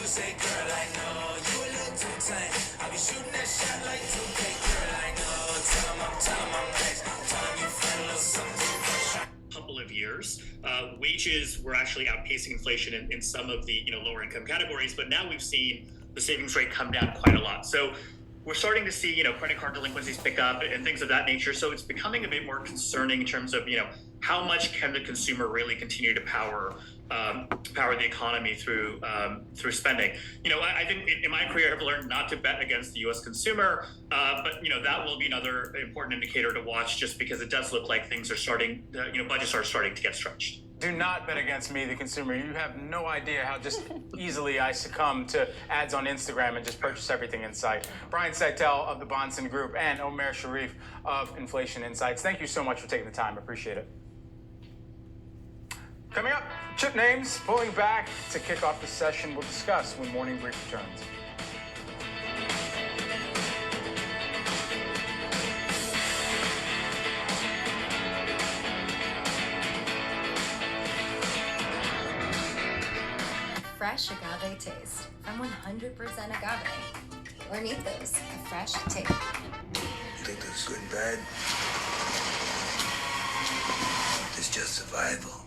say, girl, I know you a little too tight. I be shooting that shot like 2K, girl, I know. Tell 'em I'm next. Tell 'em you find a little something fresh. Couple of years, wages were actually outpacing inflation in some of the lower income categories, but now we've seen the savings rate come down quite a lot. So we're starting to see credit card delinquencies pick up and things of that nature. So it's becoming a bit more concerning in terms of how much can the consumer really continue to power the economy through spending. I think in my career I've learned not to bet against the U.S. consumer, but that will be another important indicator to watch, just because it does look like things are starting, budgets are starting to get stretched. Do not bet against me, the consumer. You have no idea how just easily I succumb to ads on Instagram and just purchase everything in sight. Brian Seitel of the Bahnsen Group and Omer Sharif of Inflation Insights. Thank you so much for taking the time. I appreciate it. Coming up, chip names pulling back to kick off the session. We'll discuss when Morning Brief returns. Fresh agave taste from 100% agave. Hornitos, a fresh take. You think this is good and bad? It's just survival.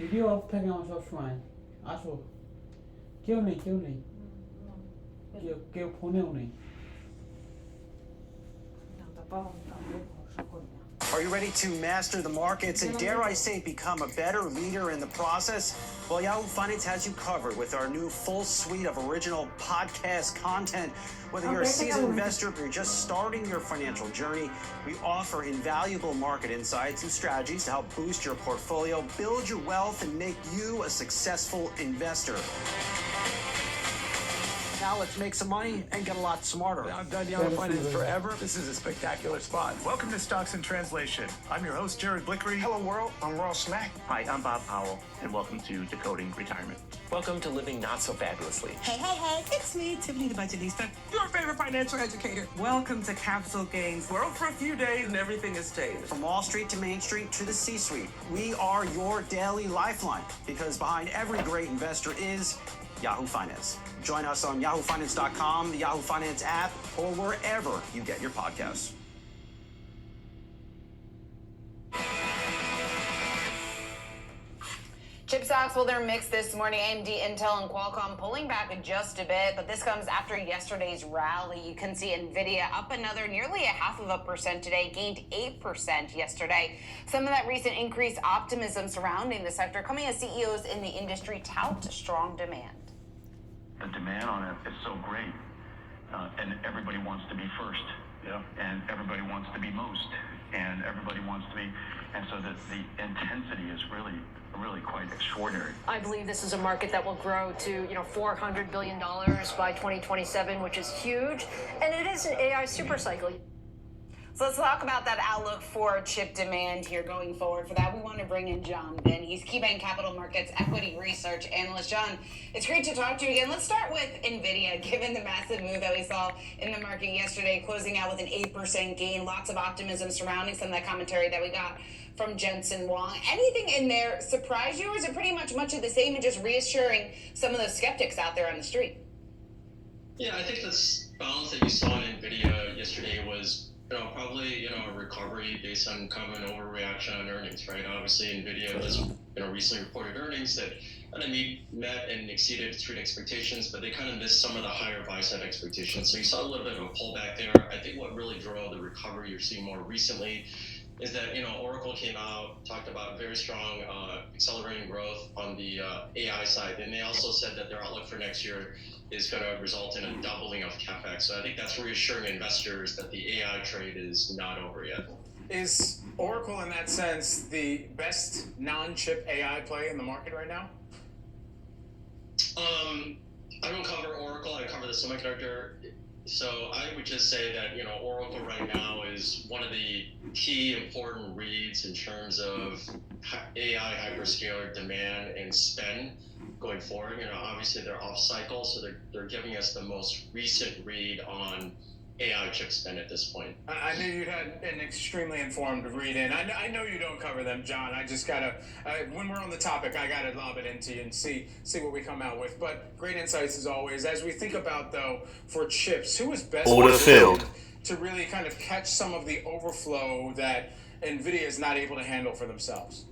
Video of था क्या सब समय आसो क्यों नहीं क्यों phone है नहीं Are you ready to master the markets and, dare I say, become a better leader in the process? Well, Yahoo Finance has you covered with our new full suite of original podcast content. Whether you're a seasoned investor or you're just starting your financial journey, we offer invaluable market insights and strategies to help boost your portfolio, build your wealth, and make you a successful investor. Now let's make some money and get a lot smarter. I've done Yahoo Finance forever. This is a spectacular spot. Welcome to Stocks in Translation. I'm your host, Jared Blickery. Hello, world. I'm Ross Smack. Hi, I'm Bob Powell, and welcome to Decoding Retirement. Welcome to Living Not So Fabulously. Hey, it's me, Tiffany the Budgetista, your favorite financial educator. Welcome to Capital Gains World for a few days and everything is changed. From Wall Street to Main Street to the C-Suite, we are your daily lifeline, because behind every great investor is Yahoo Finance. Join us on yahoofinance.com, the Yahoo Finance app, or wherever you get your podcasts. Chip stocks, well, they're mixed this morning. AMD, Intel, and Qualcomm pulling back just a bit, but this comes after yesterday's rally. You can see Nvidia up another nearly 0.5% today, gained 8% yesterday. Some of that recent increased optimism surrounding the sector coming as CEOs in the industry tout strong demand. The demand on it is so great, and everybody wants to be first, and everybody wants to be most, and everybody wants to be, and so the intensity is really quite extraordinary. I believe this is a market that will grow to, $400 billion by 2027, which is huge. And it is an AI super cycle. So let's talk about that outlook for chip demand here going forward. For that, we want to bring in John Vinh. He's KeyBanc Capital Markets Equity Research Analyst. John, it's great to talk to you again. Let's start with NVIDIA, given the massive move that we saw in the market yesterday, closing out with an 8% gain. Lots of optimism surrounding some of that commentary that we got from Jensen Huang. Anything in there surprise you, or is it pretty much of the same and just reassuring some of those skeptics out there on the street? Yeah, I think this balance that you saw in NVIDIA yesterday was probably a recovery based on kind of an overreaction on earnings, right? Obviously, NVIDIA just recently reported earnings that kind of met and exceeded street expectations, but they kind of missed some of the higher buy-side expectations. So you saw a little bit of a pullback there. I think what really drove the recovery you're seeing more recently is that Oracle came out, talked about very strong accelerating growth on the AI side, and they also said that their outlook for next year is going to result in a doubling of CapEx. So I think that's reassuring investors that the AI trade is not over yet. Is Oracle, in that sense, the best non-chip AI play in the market right now? I don't cover Oracle. I cover the semiconductor. So I would just say that Oracle right now is one of the key important reads in terms of AI hyperscaler demand and spend going forward. Obviously they're off cycle, so they're giving us the most recent read on AI chip spend at this point. I knew you had an extremely informed read in. I know you don't cover them, John. I just gotta, when we're on the topic, I gotta lob it into you and see what we come out with. But great insights as always. As we think about, though, for chips, who is best positioned to really kind of catch some of the overflow that NVIDIA is not able to handle for themselves?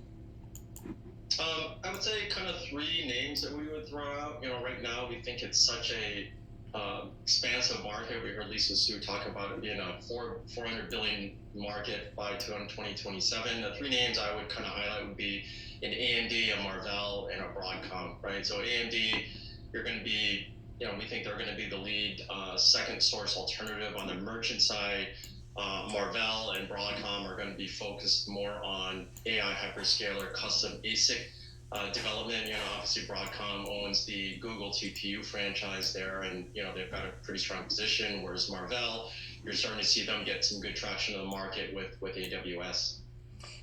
I would say kind of three names that we would throw out. Right now we think it's such a expansive market. We heard Lisa Su talk about it being a $400 billion market by 2027. The three names I would kind of highlight would be an AMD, a Marvell, and a Broadcom, right? So AMD, you're going to be, we think they're going to be the lead second source alternative on the merchant side. Marvell and Broadcom are going to be focused more on AI hyperscaler custom ASIC development. Obviously Broadcom owns the Google TPU franchise there, and they've got a pretty strong position. Whereas Marvell, you're starting to see them get some good traction in the market with AWS.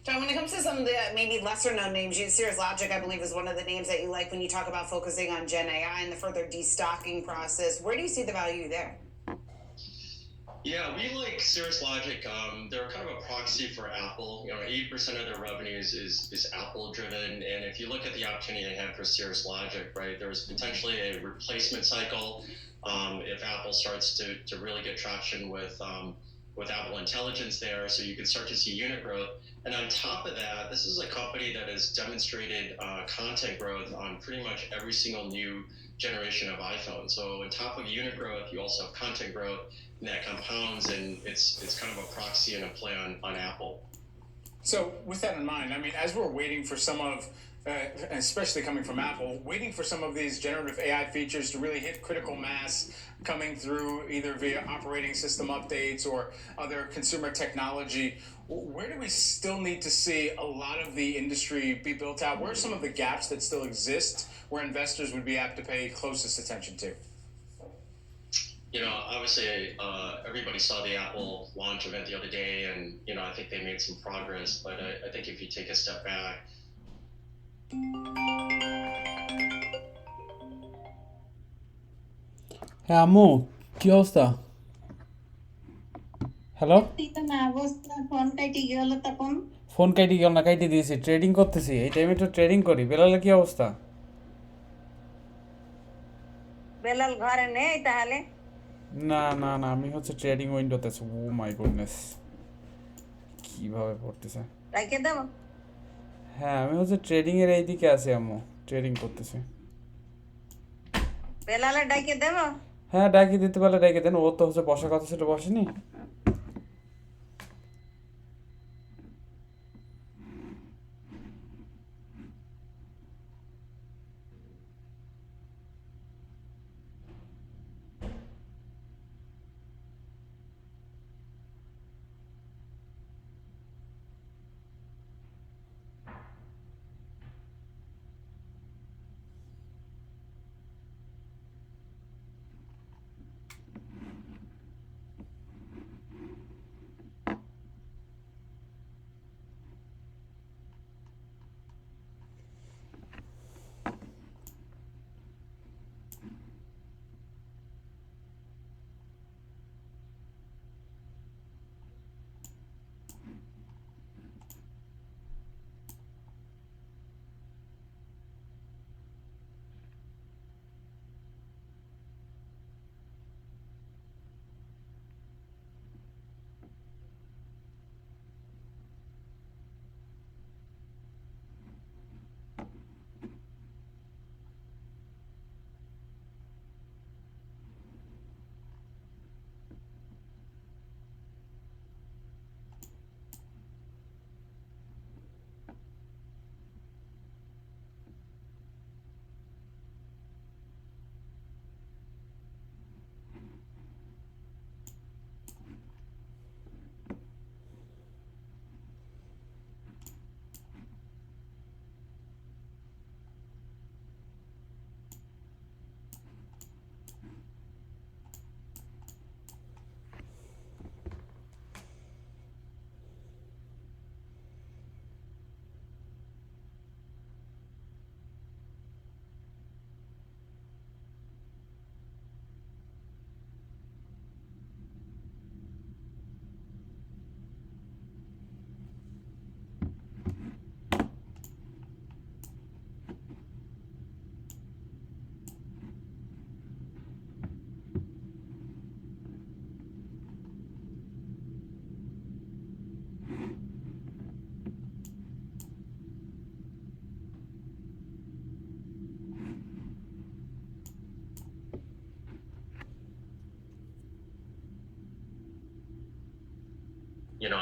John, when it comes to some of the maybe lesser known names, Cirrus Logic, I believe, is one of the names that you like when you talk about focusing on Gen AI and the further destocking process. Where do you see the value there? Yeah, we like Cirrus Logic. They're kind of a proxy for Apple. 80% of their revenues is Apple driven. And if you look at the opportunity they have for Cirrus Logic, right, there's potentially a replacement cycle if Apple starts to really get traction with Apple Intelligence there. So you can start to see unit growth. And on top of that, this is a company that has demonstrated content growth on pretty much every single new generation of iPhone. So on top of unit growth, you also have content growth, and that compounds, and it's kind of a proxy and a play on Apple. So with that in mind, I mean, as we're waiting for some of, especially coming from Apple, waiting for some of these generative AI features to really hit critical mass coming through either via operating system updates or other consumer technology, where do we still need to see a lot of the industry be built out? Where are some of the gaps that still exist where investors would be apt to pay closest attention to? Obviously, everybody saw the Apple launch event the other day, and, I think they made some progress. But I think if you take a step back, হ্যাঁ আম্মু কি অবস্থা hello phone কাইটি গেল না কাইটি দিয়েছি trading করতেছি এই টাইমে তো ট্রেডিং করি বেলালের কি অবস্থা বেলাল ঘরে নেই তাহলে না না না আমি হচ্ছে ট্রেডিং উইন্ডোতে আছি ও মাই গুডনেস কিভাবে পড়তেছে রাখে দাও হ্যাঁ আমি হচ্ছে ট্রেডিং এর এই দিকে আছি, আম্মু ট্রেডিং করতেছি। বেলালে ডাইকে দেব। হ্যাঁ ডাকি দিতে পারলে ডাকি দেন, ও তো হচ্ছে বসার কথা ছিল বসেনি।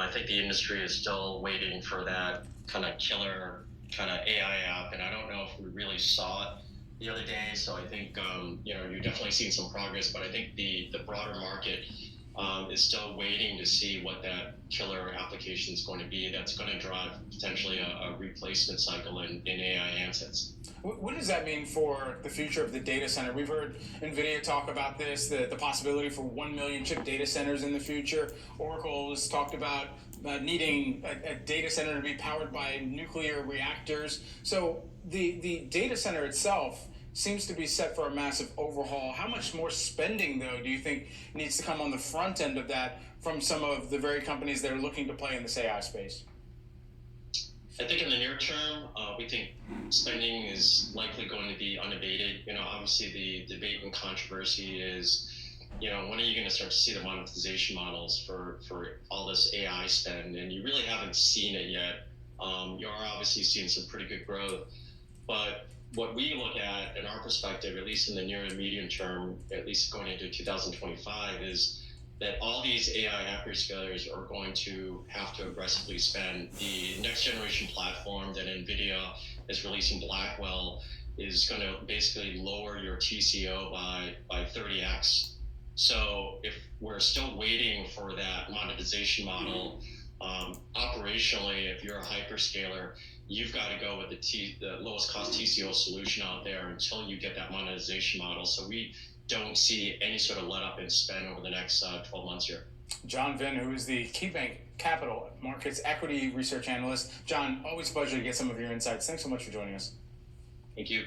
I think the industry is still waiting for that kind of killer kind of AI app, and I don't know if we really saw it the other day. So I think you're definitely seeing some progress, but I think the broader market is still waiting to see what that killer application is going to be. That's going to drive potentially a replacement cycle in AI handsets. What does that mean for the future of the data center? We've heard NVIDIA talk about this, the possibility for 1 million chip data centers in the future. Oracle has talked about needing a data center to be powered by nuclear reactors. So the data center itself seems to be set for a massive overhaul. How much more spending, though, do you think needs to come on the front end of that from some of the very companies that are looking to play in this AI space? I think in the near term, we think spending is likely going to be unabated. Obviously the debate and controversy is, when are you going to start to see the monetization models for all this AI spend? And you really haven't seen it yet. You are obviously seeing some pretty good growth, but what we look at in our perspective, at least in the near and medium term, at least going into 2025, is that all these AI hyperscalers are going to have to aggressively spend. The next generation platform that NVIDIA is releasing, Blackwell, is going to basically lower your TCO by 30x. So if we're still waiting for that monetization model, operationally, if you're a hyperscaler, you've got to go with the lowest cost TCO solution out there until you get that monetization model. So we don't see any sort of let up in spend over the next 12 months here. John Vinh, who is the KeyBank Capital Markets Equity Research Analyst. John, always a pleasure to get some of your insights. Thanks so much for joining us. Thank you.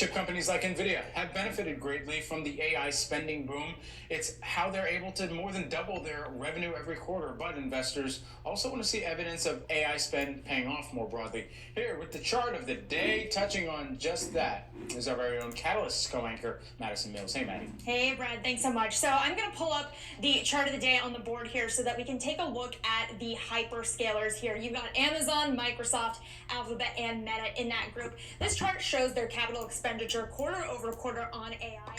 Chip companies like NVIDIA have benefited greatly from the AI spending boom. It's how they're able to more than double their revenue every quarter, but investors also want to see evidence of AI spend paying off more broadly. Here, with the chart of the day, touching on just that, is our very own Catalyst co-anchor, Madison Mills. Hey, Maddie. Hey, Brad, thanks so much. So I'm going to pull up the chart of the day on the board here so that we can take a look at the hyperscalers here. You've got Amazon, Microsoft, Alphabet, and Meta in that group. This chart shows their capital expenditure quarter over quarter on AI.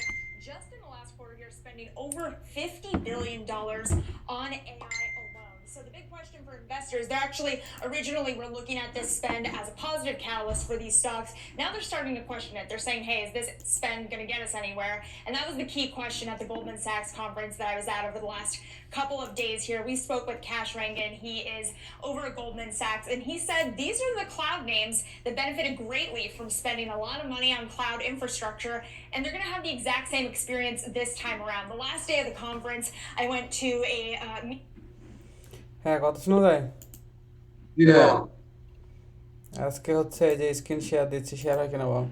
Just in the last quarter here, spending over $50 billion on AI alone. So the big question for investors, they're actually originally were looking at this spend as a positive catalyst for these stocks. Now they're starting to question it. They're saying, hey, is this spend going to get us anywhere? And that was the key question at the Goldman Sachs conference that I was at over the last couple of days here. We spoke with Kash Rangan. He is over at Goldman Sachs, and he said these are the cloud names that benefited greatly from spending a lot of money on cloud infrastructure, and they're going to have the exact same experience this time around. The last day of the conference, I went to a হ্যাঁ, কথা শোনা যায়? আজকে হচ্ছে এই যে screen share দিচ্ছি, share হয় কিনা বল।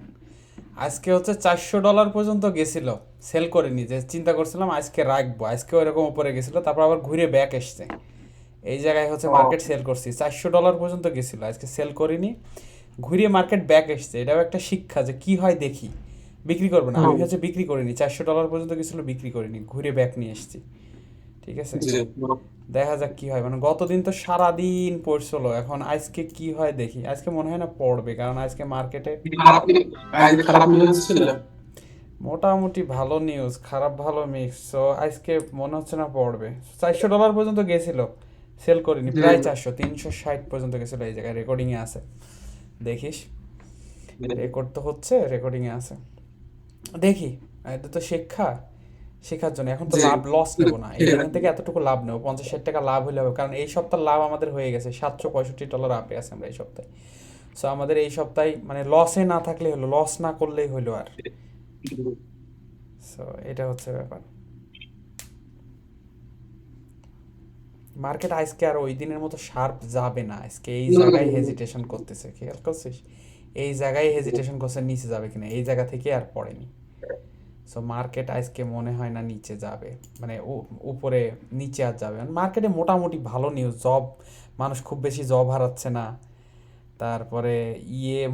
আজকে হচ্ছে $400 পর্যন্ত গেছিল, সেল করিনি, যে চিন্তা করছিলাম আজকে রাখবো, আজকে ওইরকম উপরে গেছিল, তারপর আবার ঘুরে ব্যাক এসছে। এই জায়গায় হচ্ছে মার্কেট সেল করছি, $400 পর্যন্ত গেছিল, আজকে সেল করিনি, ঘুরিয়ে মার্কেট ব্যাক এসছে। এটাও একটা শিক্ষা যে কি হয় দেখি, বিক্রি করবো না। আমি হচ্ছে বিক্রি করিনি, $400 পর্যন্ত গেছিল, বিক্রি করিনি, ঘুরে ব্যাক নিয়ে এসছি। ঠিক আছে, দেখা যাক কি হয়। মানে গতদিন তো সারাদিন পড়ছিল, এখন আজকে কি হয় দেখি। আজকে মনে হয় না পড়বে, কারণ আজকে মার্কেটে মোটামুটি ভালো নিউজ, খারাপ ভালো মিক্স। সো আজকে মনে হচ্ছে না পড়বে। $400 পর্যন্ত গেছিল, সেল করিনি, প্রায় 360 পর্যন্ত গেছিল। এই জায়গায় রেকর্ডিংয়ে আছে, দেখিস, রেকর্ড তো হচ্ছে, রেকর্ডিংয়ে আছে। দেখি, এটা তো শেখার জন্য। এখন তো লাভ লস নেবো না, এখান থেকে এতটুকু লাভ নেবো, $50-60 লাভ হলে হবে। কারণ এই সপ্তাহ লাভ আমাদের হয়ে গেছে, $765 আপে আছে আমরা এই সপ্তাহে। সো আমাদের এই সপ্তাহে মানে লসে না থাকলে হলো, লস না করলেই হলো আর। সো এটা হচ্ছে ব্যাপার। মার্কেট আজকে আর ওই দিনের মতো শার্প যাবে না, আজকে এই জায়গায় হেজিটেশন করতেছে, খেয়াল করছিস? এই জায়গায় হেজিটেশন করছে নিচে যাবে কিনা, এই জায়গা থেকে আর পড়েনি। সো মার্কেট আজকে মনে হয় না নিচে যাবে, মানে উপরে নিচে আর যাবে। মার্কেটে মোটামুটি ভালো নিউজ, জব, মানুষ খুব বেশি জব হারাচ্ছে না, তারপরে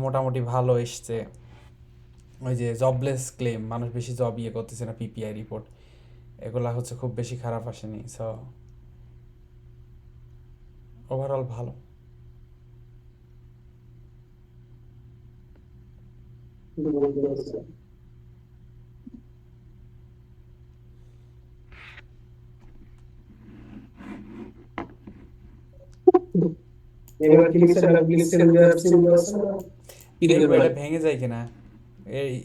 মোটামুটি ভালো এসছে, ওই যে জবলেস ক্লেম, মানুষ বেশি জব করতেছে না, পিপিআই রিপোর্ট, এগুলা হচ্ছে খুব বেশি খারাপ আসেনি। সো ওভারঅল ভালো। এটা ভেঙে যায় কিনা,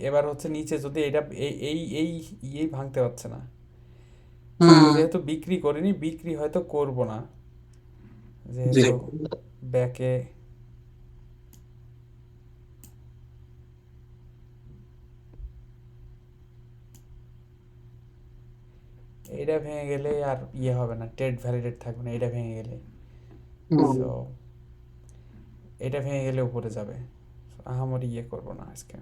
এবার হচ্ছে নিচে যদি এটা এই ভাঙতে পারছে না, যেহেতু বিক্রি করিনি, বিক্রি হয়তো করব না, যেহেতু ব্যাকে এটা ভেঙে গেলে আর হবে না, ট্রেড ভ্যালিডেট থাকবে না এটা ভেঙে গেলে। তো এটা ভেঙে গেলে উপরে যাবে, আহামরি করব না আজকে।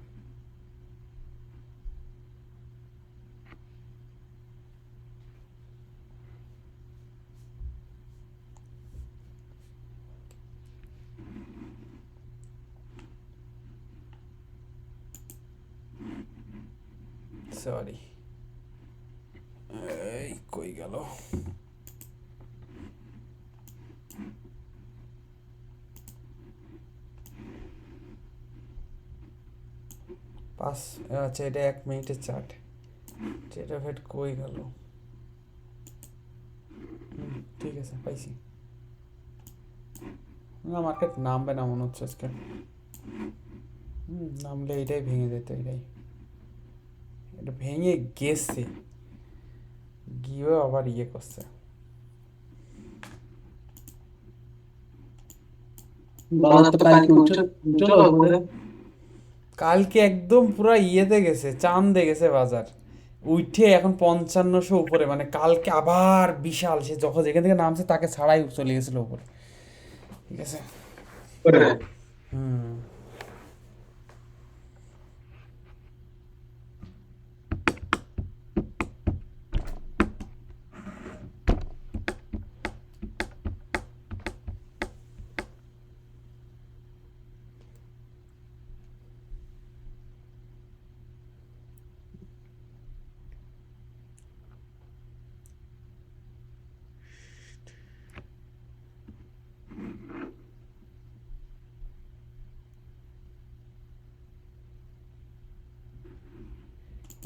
সরি, এই কই গেল? আচ্ছা, এটা 1 মিনিটের চার্ট, এটা ফেট কই গেল? ঠিক আছে, পাইছি। না, মার্কেট নামবে না মনে হচ্ছে আজকে। নামলে এটাই ভেঙে যেত, এটা ভেঙে গেছে, গিয়েও আবার করছে। কালকে একদম পুরো গেছে, চাঁদে গেছে বাজার, উঠে এখন 5500 উপরে। মানে কালকে আবার বিশাল, সে যখন যেখান থেকে নামছে তাকে ছাড়াই চলে গেছিল উপরে। ঠিক আছে,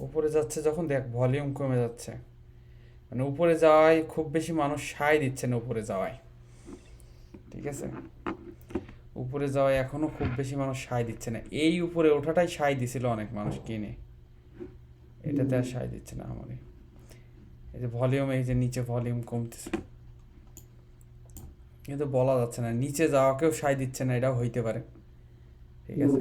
উপরে যাচ্ছে যখন দেখ ভলিউম কমে যাচ্ছে, মানে উপরে যাওয়ায় খুব বেশি মানুষ সায় দিচ্ছে না উপরে যাওয়ায়, ঠিক আছে? উপরে যাওয়ায় এখনো খুব বেশি মানুষ সায় দিচ্ছে না। এই উপরে ওঠাটাই সায় দিছিল অনেক মানুষ কিনে, এটাতে আর সায় দিচ্ছে না আমাদের। এই যে ভলিউম, এই যে নিচে ভলিউম কমতেছে, কিন্তু বলা যাচ্ছে না, নিচে যাওয়াকেও সায় দিচ্ছে না, এটাও হইতে পারে, ঠিক আছে?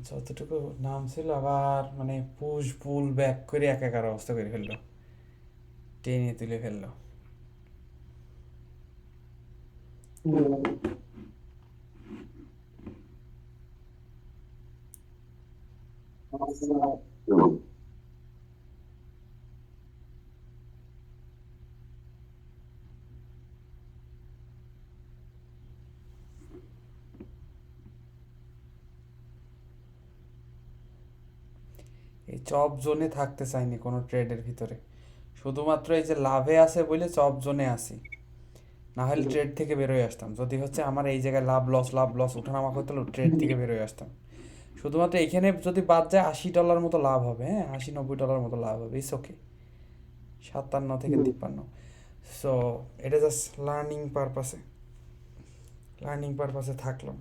যতটুকু নাম ছিল আবার মানে পুশ পুল ব্যাক করে একাকার অবস্থা করে ফেললো, টেনে তুলে ফেললো। এই চপ জোনে থাকতে চাইনি কোনো ট্রেডের ভিতরে, শুধুমাত্র এই যে লাভে আছে বলে চপ জোনে আসি, না হলে ট্রেড থেকে বেরোয় আসতাম। যদি হচ্ছে আমার এই জায়গায় লাভ লস ওঠানামা করতে হলো, ট্রেড থেকে বেরোয় আসতাম। শুধুমাত্র এখানে যদি বাদ যায় $80 মতো লাভ হবে, হ্যাঁ $80-90 মতো লাভ হবে, ইটস ওকে, 57 থেকে 53। সো এটা জাস্ট লার্নিং পারপাসে থাকলাম।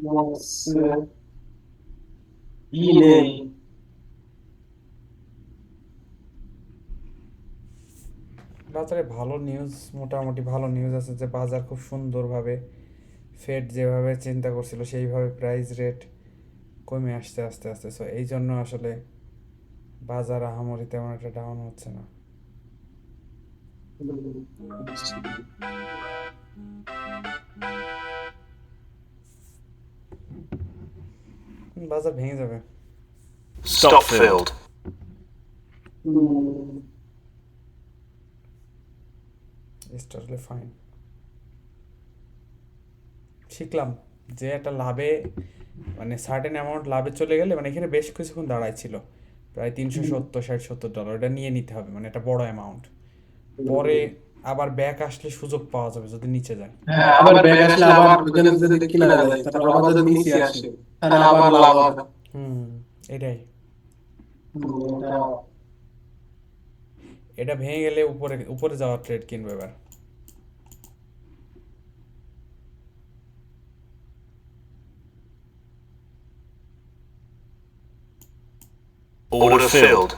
Nossa. Yine. বাজারে ভালো নিউজ, মোটামুটি ভালো নিউজ আছে যে বাজার খুব সুন্দরভাবে ফেড যেভাবে চিন্তা করছিল সেইভাবে প্রাইস রেট কমে আসতে আস্তে আস্তে। সো এই জন্য আসলে বাজার আহামরি তেমন একটা ডাউন হচ্ছে না। বাজার ভেঙে যাবে। Stop filled. It's totally fine. শিখলাম যে একটা লাভে মানে সার্টেন অ্যামাউন্ট লাভে চলে গেলে, মানে এখানে বেশ কিছুক্ষণ দাঁড়াইছিল প্রায় $370-60 এটা নিয়ে নিতে হবে, মানে একটা বড় অ্যামাউন্ট। পরে আবার ব্যাক আসলে সুযোগ পাওয়া যাবে যদি নিচে যায়। হ্যাঁ, আবার ব্যাক আসলে আবার ওখানে যদি কিনা যায় তারপর আবার যদি নিচে আসে তাহলে আবার লাভ হবে। এটাই। এটা ভেঙে গেলে উপরে যাওয়ার ট্রেড কিনবে এবার। Order filled.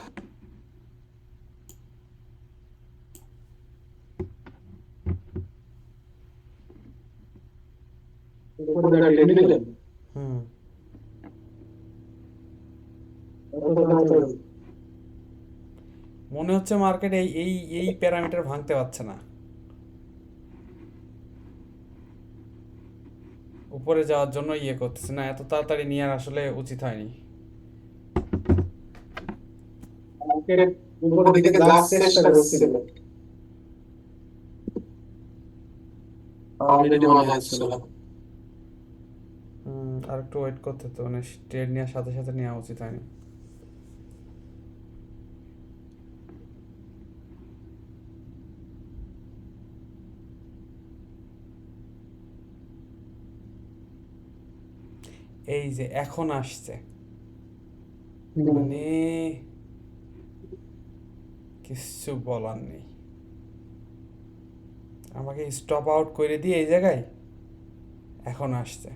মনে হচ্ছে মার্কেট এই প্যারামিটার ভাঙতে পারছে না। উপরে যাওয়ার জন্য ইয়ে করতেছে না, এত তাড়াতাড়ি নেওয়ার আসলে উচিত হয়নি। উপরের দিকে যাওয়ার চেষ্টা করছিল, অলরেডি মনে হচ্ছিল। আর একটু ওয়েট করতে তো, মানে ট্রেড নেওয়ার সাথে সাথে নেওয়া উচিত হয়নি। এই যে এখন আসছে, মানে কিচ্ছু বলার নেই, আমাকে স্টপ আউট করে দিয়ে এই জায়গায় এখন আসছে।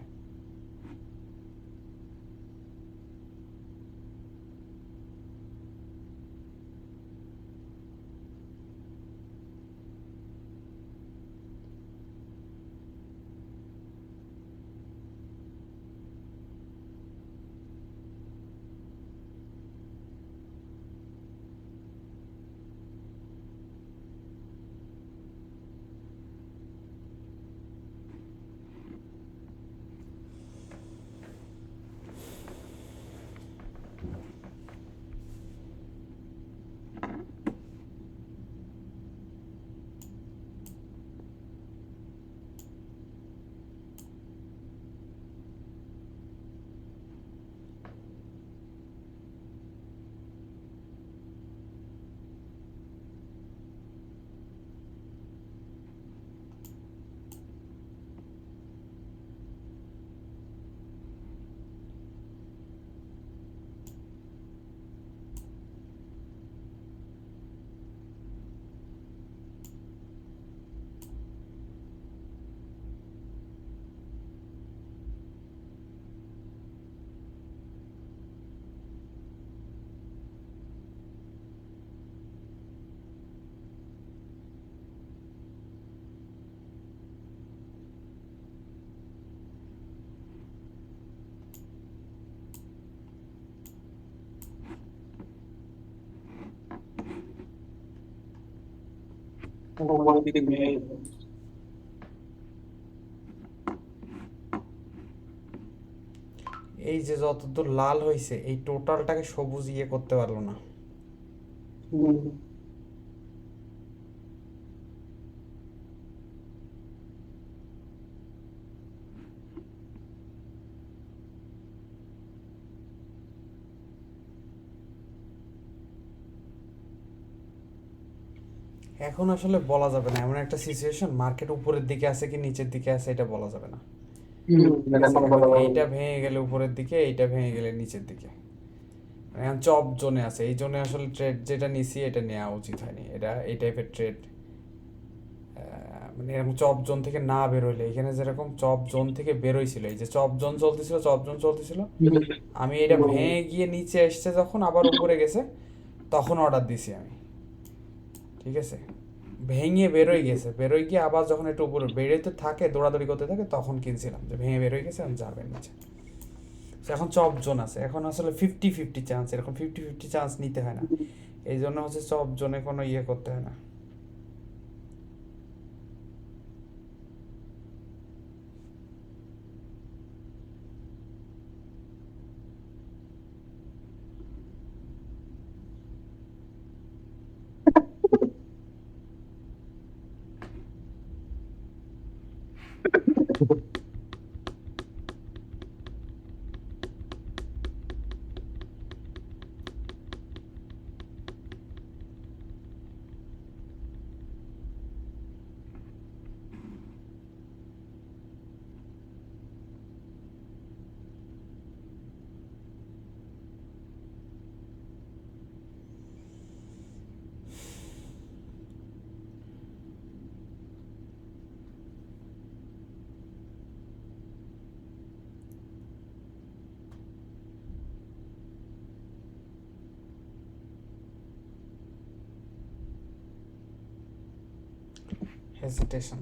উপরের দিকে নিয়ে এই যে যতদূর লাল হয়েছে এই টোটালটাকে সবুজ ইয়ে করতে পারলো না। এখন আসলে বলা যাবে না, এমন একটা সিচুয়েশন, মার্কেট উপরের দিকে আছে কি নিচের দিকে আছে এটা বলা যাবে না। এইটা ভেঙে গেলে উপরের দিকে, এইটা ভেঙে গেলে নিচের দিকে, এখন চপ জোনে আছে। এই জোনে আসলে ট্রেড যেটা নিছি এটা নেওয়া উচিত হয়নি, এটা এই টাইপের ট্রেড মানে এরকম চপ জোন থেকে না বেরোইলে, এখানে যেরকম চপ জোন থেকে বেরোইছিল, এই যে চপ জোন চলতেছিল, চপ জোন চলতেছিল, আমি এটা ভেঙে গিয়ে নিচে এসছে যখন আবার উপরে গেছে তখন অর্ডার দিছি আমি, ঠিক আছে। ভেঙে বেরোই গেছে, বেরোই গিয়ে আবার যখন একটু উপরে বেরোতে থাকে, দৌড়াদৌড়ি করতে থাকে, তখন কিনছিলাম যে ভেঙে বেরোই গেছে, আমি যাবে নিচে। এখন চপ জোন আছে, এখন আসলে 50-50 চান্স, এরকম 50-50 চান্স নিতে হয় না, এই জন্য হচ্ছে চপ জোনে কোনো ইয়ে করতে হয় না। Hesitation.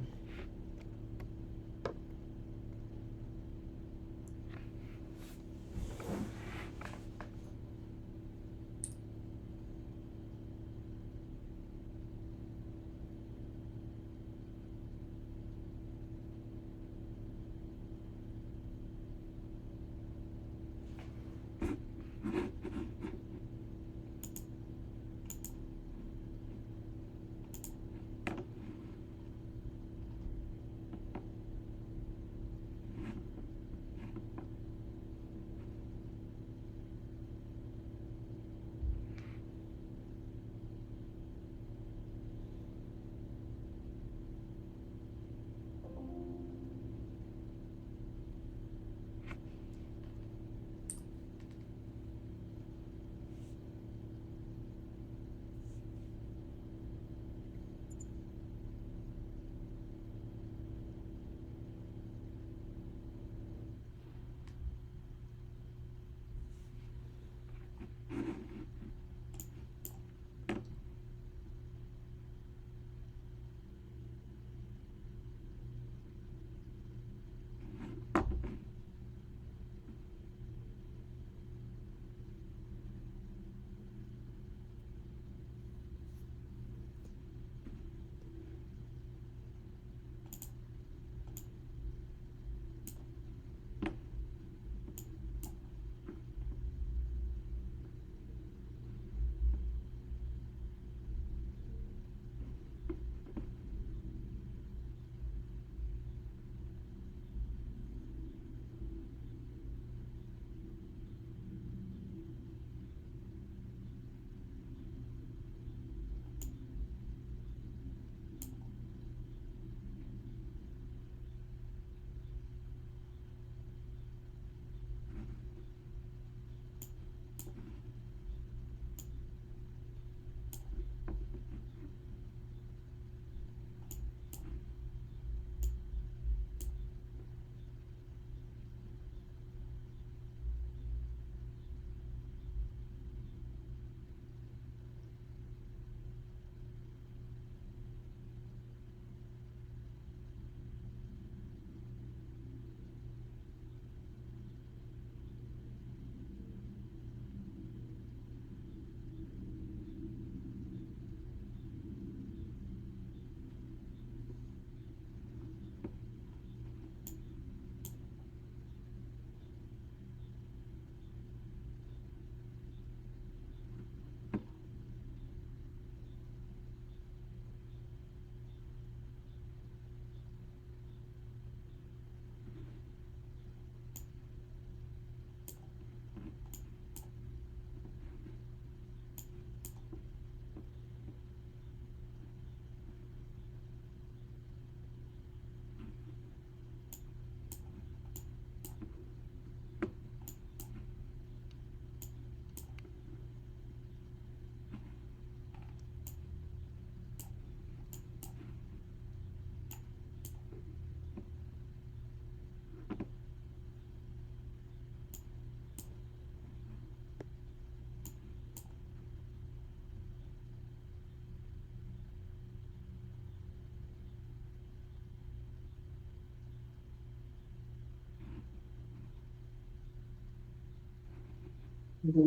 এই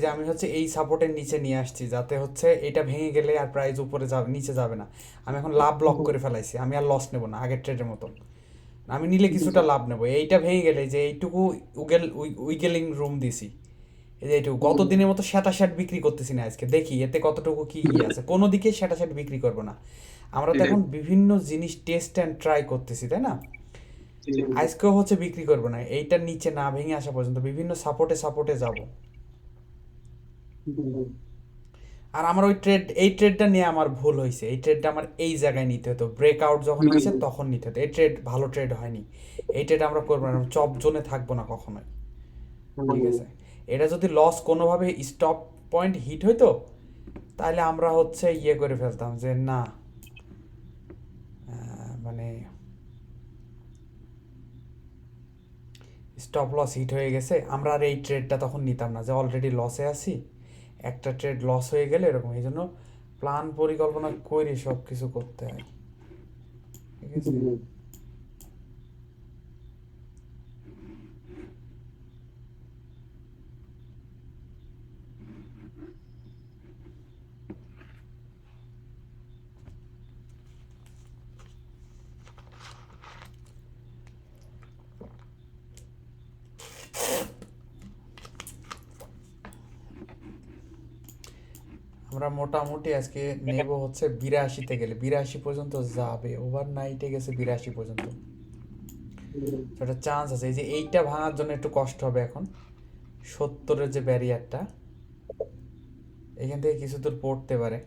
যে আমি হচ্ছে এই সাপোর্টের নিচে নিয়ে আসছি যাতে হচ্ছে এটা ভেঙে গেলে আর প্রাইস উপরে যাবে, নিচে যাবে না। আমি এখন লাভ লক করে ফেলাইছি, আমি আর লস নেব না আগের ট্রেডের মতো। আমি নিলে কিছুটা লাভ নেব। এইটা ভেঙে গেলে যে এইটুকু উইগেলিং রুম দিছি, এই যে এইটুকু গত দিনের মতো শ্যাট বিক্রি করতেছি না আজকে, দেখি এতে কতটুকু কি আছে। কোনো দিকে শ্যাট বিক্রি করবো না। আমরা তো এখন বিভিন্ন জিনিস টেস্ট অ্যান্ড ট্রাই করতেছি, তাই না? আজকেও হচ্ছে বিক্রি করবো না, এইটার নিচে না ভেঙে আসা পর্যন্ত বিভিন্ন সাপোর্টে যাব। আর আমার এই ট্রেডটা নিয়ে আমার ভুল হয়েছে। এই ট্রেডটা আমার এই জায়গায় নিতে হতো, ব্রেকআউট যখন হয়েছে তখন নিতে হতো। এই ট্রেড ভালো ট্রেড হয়নি, এই ট্রেড আমরা করবো না, চপ জোনে থাকবো না কখনোই, ঠিক আছে? এটা যদি লস কোনোভাবে স্টপ পয়েন্ট হিট হইতো তাহলে আমরা হচ্ছে ইয়ে করে ফেলতাম যে না, মানে স্টপ লস হিট হয়ে গেছে, আমরা আর এই ট্রেডটা তখন নিতাম না, যে অলরেডি লসে আছি, একটা ট্রেড লস হয়ে গেলে এরকম। এই জন্য প্ল্যান পরিকল্পনা করে সব কিছু করতে হয়, ঠিক আছে? আমরা মোটামুটি আজকে নেব হচ্ছে 82-তে গেলে 82 পর্যন্ত যাবে, ওভারনাইটে গেছে 82 পর্যন্ত, একটা চান্স আছে। এই যে এইটা ভাঙার জন্য একটু কষ্ট হবে এখন, 70-এর যে ব্যারিয়ারটা, এখান থেকে কিছু দূর পড়তে পারে।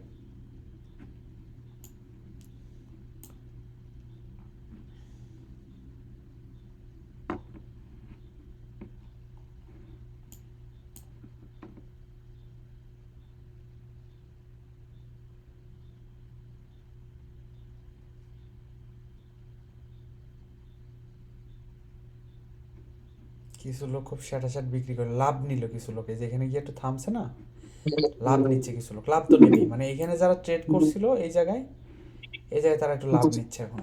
কিছু লোক খুব শ্যাট বিক্রি করে লাভ নিল, কিছু লোক এই যে এখানে গিয়ে একটু থামছে না, লাভ নিচ্ছে কিছু লোক, লাভ তো নেবেই। মানে এখানে যারা ট্রেড করছিল এই জায়গায় তারা একটু লাভ নিচ্ছে এখন।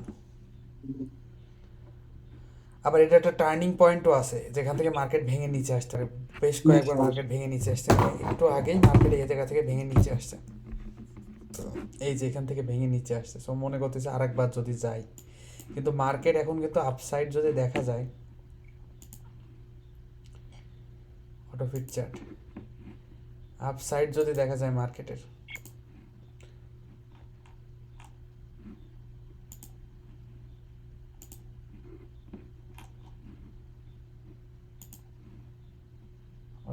আবার এটা একটা টার্নিং পয়েন্টও আছে যেখান থেকে মার্কেট ভেঙে নিচে আসতে পারে। বেশ কয়েকবার মার্কেট ভেঙে নিচে আসছে, একটু আগেই মার্কেট এই জায়গা থেকে ভেঙে নিচে আসছে, তো এই যে এখান থেকে ভেঙে নিচে আসছে। সো মনে করতেছে আরেকবার যদি যাই, কিন্তু মার্কেট এখন কিন্তু আপসাইড যদি দেখা যায়, অটোফিট চার্ট আপসাইড যদি দেখা যায় মার্কেটের,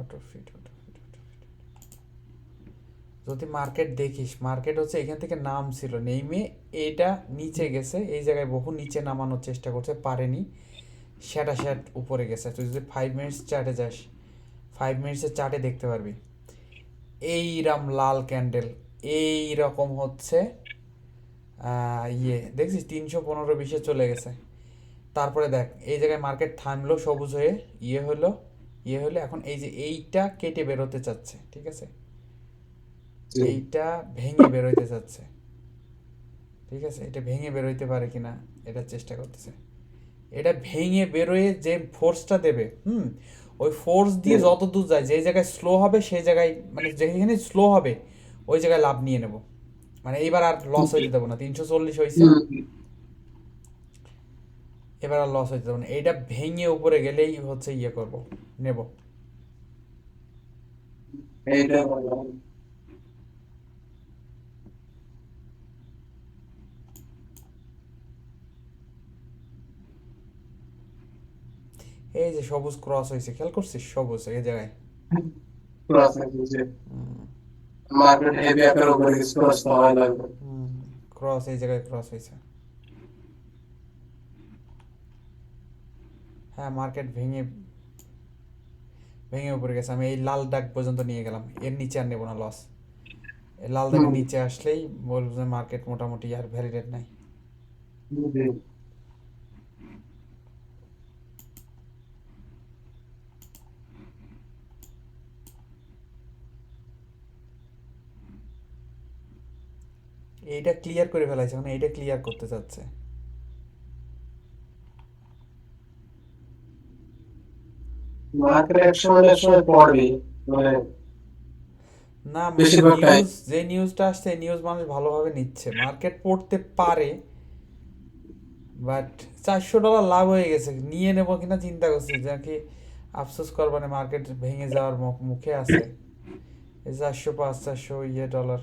অটোফিট যদি মার্কেট দেখিস, মার্কেট হচ্ছে এখান থেকে নাম ছিল, নেমে এটা নিচে গেছে, এই জায়গায় বহু নিচে নামানোর চেষ্টা করছে, পারেনি, শ্যাট উপরে গেছে। তুই যদি 5 মিনিটস চার্টে যাস, 5 মিনিটসের চার্টে দেখতে পারবি এইরকম লাল ক্যান্ডেল, এইরকম হচ্ছে দেখছিস 315-20 চলে গেছে। তারপরে দেখ এই জায়গায় মার্কেট থামলো, সবুজ হয়ে হলো এখন এই যে এইটা কেটে বেরোতে চাচ্ছে, ঠিক আছে? এইটা ভেঙে বেরোইতে চাচ্ছে, ঠিক আছে? এটা ভেঙে বেরোইতে পারে কিনা এটা চেষ্টা করতেছে। এটা ভেঙে বেরোয় যে ফোর্সটা দেবে, ওই ফোর্স দিয়ে যত দূর যায়, যে জায়গায় স্লো হবে সেই জায়গায়, মানে যেখানে স্লো হবে ওই জায়গায় লাভ নিয়ে নেব। মানে এইবার আর লস হইতে দেবো না। 340 হয়েছে, এবার আর লস হইতে দেবো না। এইটা ভেঙে উপরে গেলেই হচ্ছে করব, নেব। এই যে সবুজ ক্রস হয়েছে, খেয়াল করছিস? সবুজ এই জায়গায় মার্কেট হেভি আকার উপরে ক্রস হওয়া লাগবে, ক্রস এই জায়গায় ক্রস হয়েছে। হ্যাঁ, মার্কেট ভেঙে উপরে গেছে। আমি এই লাল দাগ পর্যন্ত নিয়ে গেলাম, এর নিচে আর নেবো না লস। এই লাল দাগের নিচে আসলেই বলবো যে মার্কেট মোটামুটি আর ভ্যালিডেট নাই। এইটা ক্লিয়ার করে ফেলাইছে, মানে এইটা ক্লিয়ার করতে চাচ্ছে। মার্কেট একসময় পড়বে, মানে না, বেশিরভাগ টাইম। নিউজ যে নিউজটা আসছে এই নিউজ মানুষ ভালোভাবে নিচ্ছে, মার্কেট পড়তে পারে, বাট $400 লাভ হয়ে গেছে, নিয়ে নেবো কিনা চিন্তা করছি, যা কি আফসোস করবানে মার্কেট ভেঙে যাওয়ার মুখে আছে। এই 400 500 ডলার।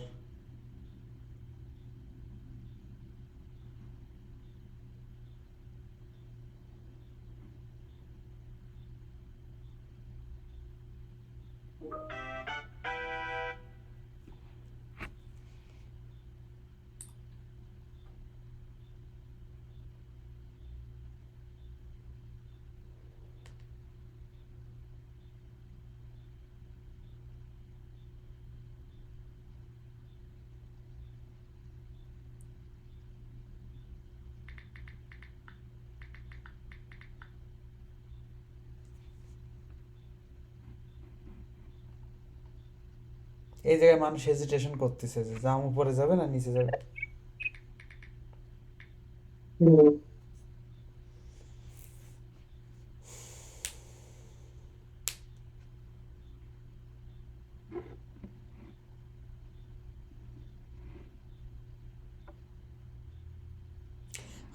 এই জায়গায় মানুষ হেজিটেশন করতেছে যে দাম উপরে যাবে না নিচে যাবে।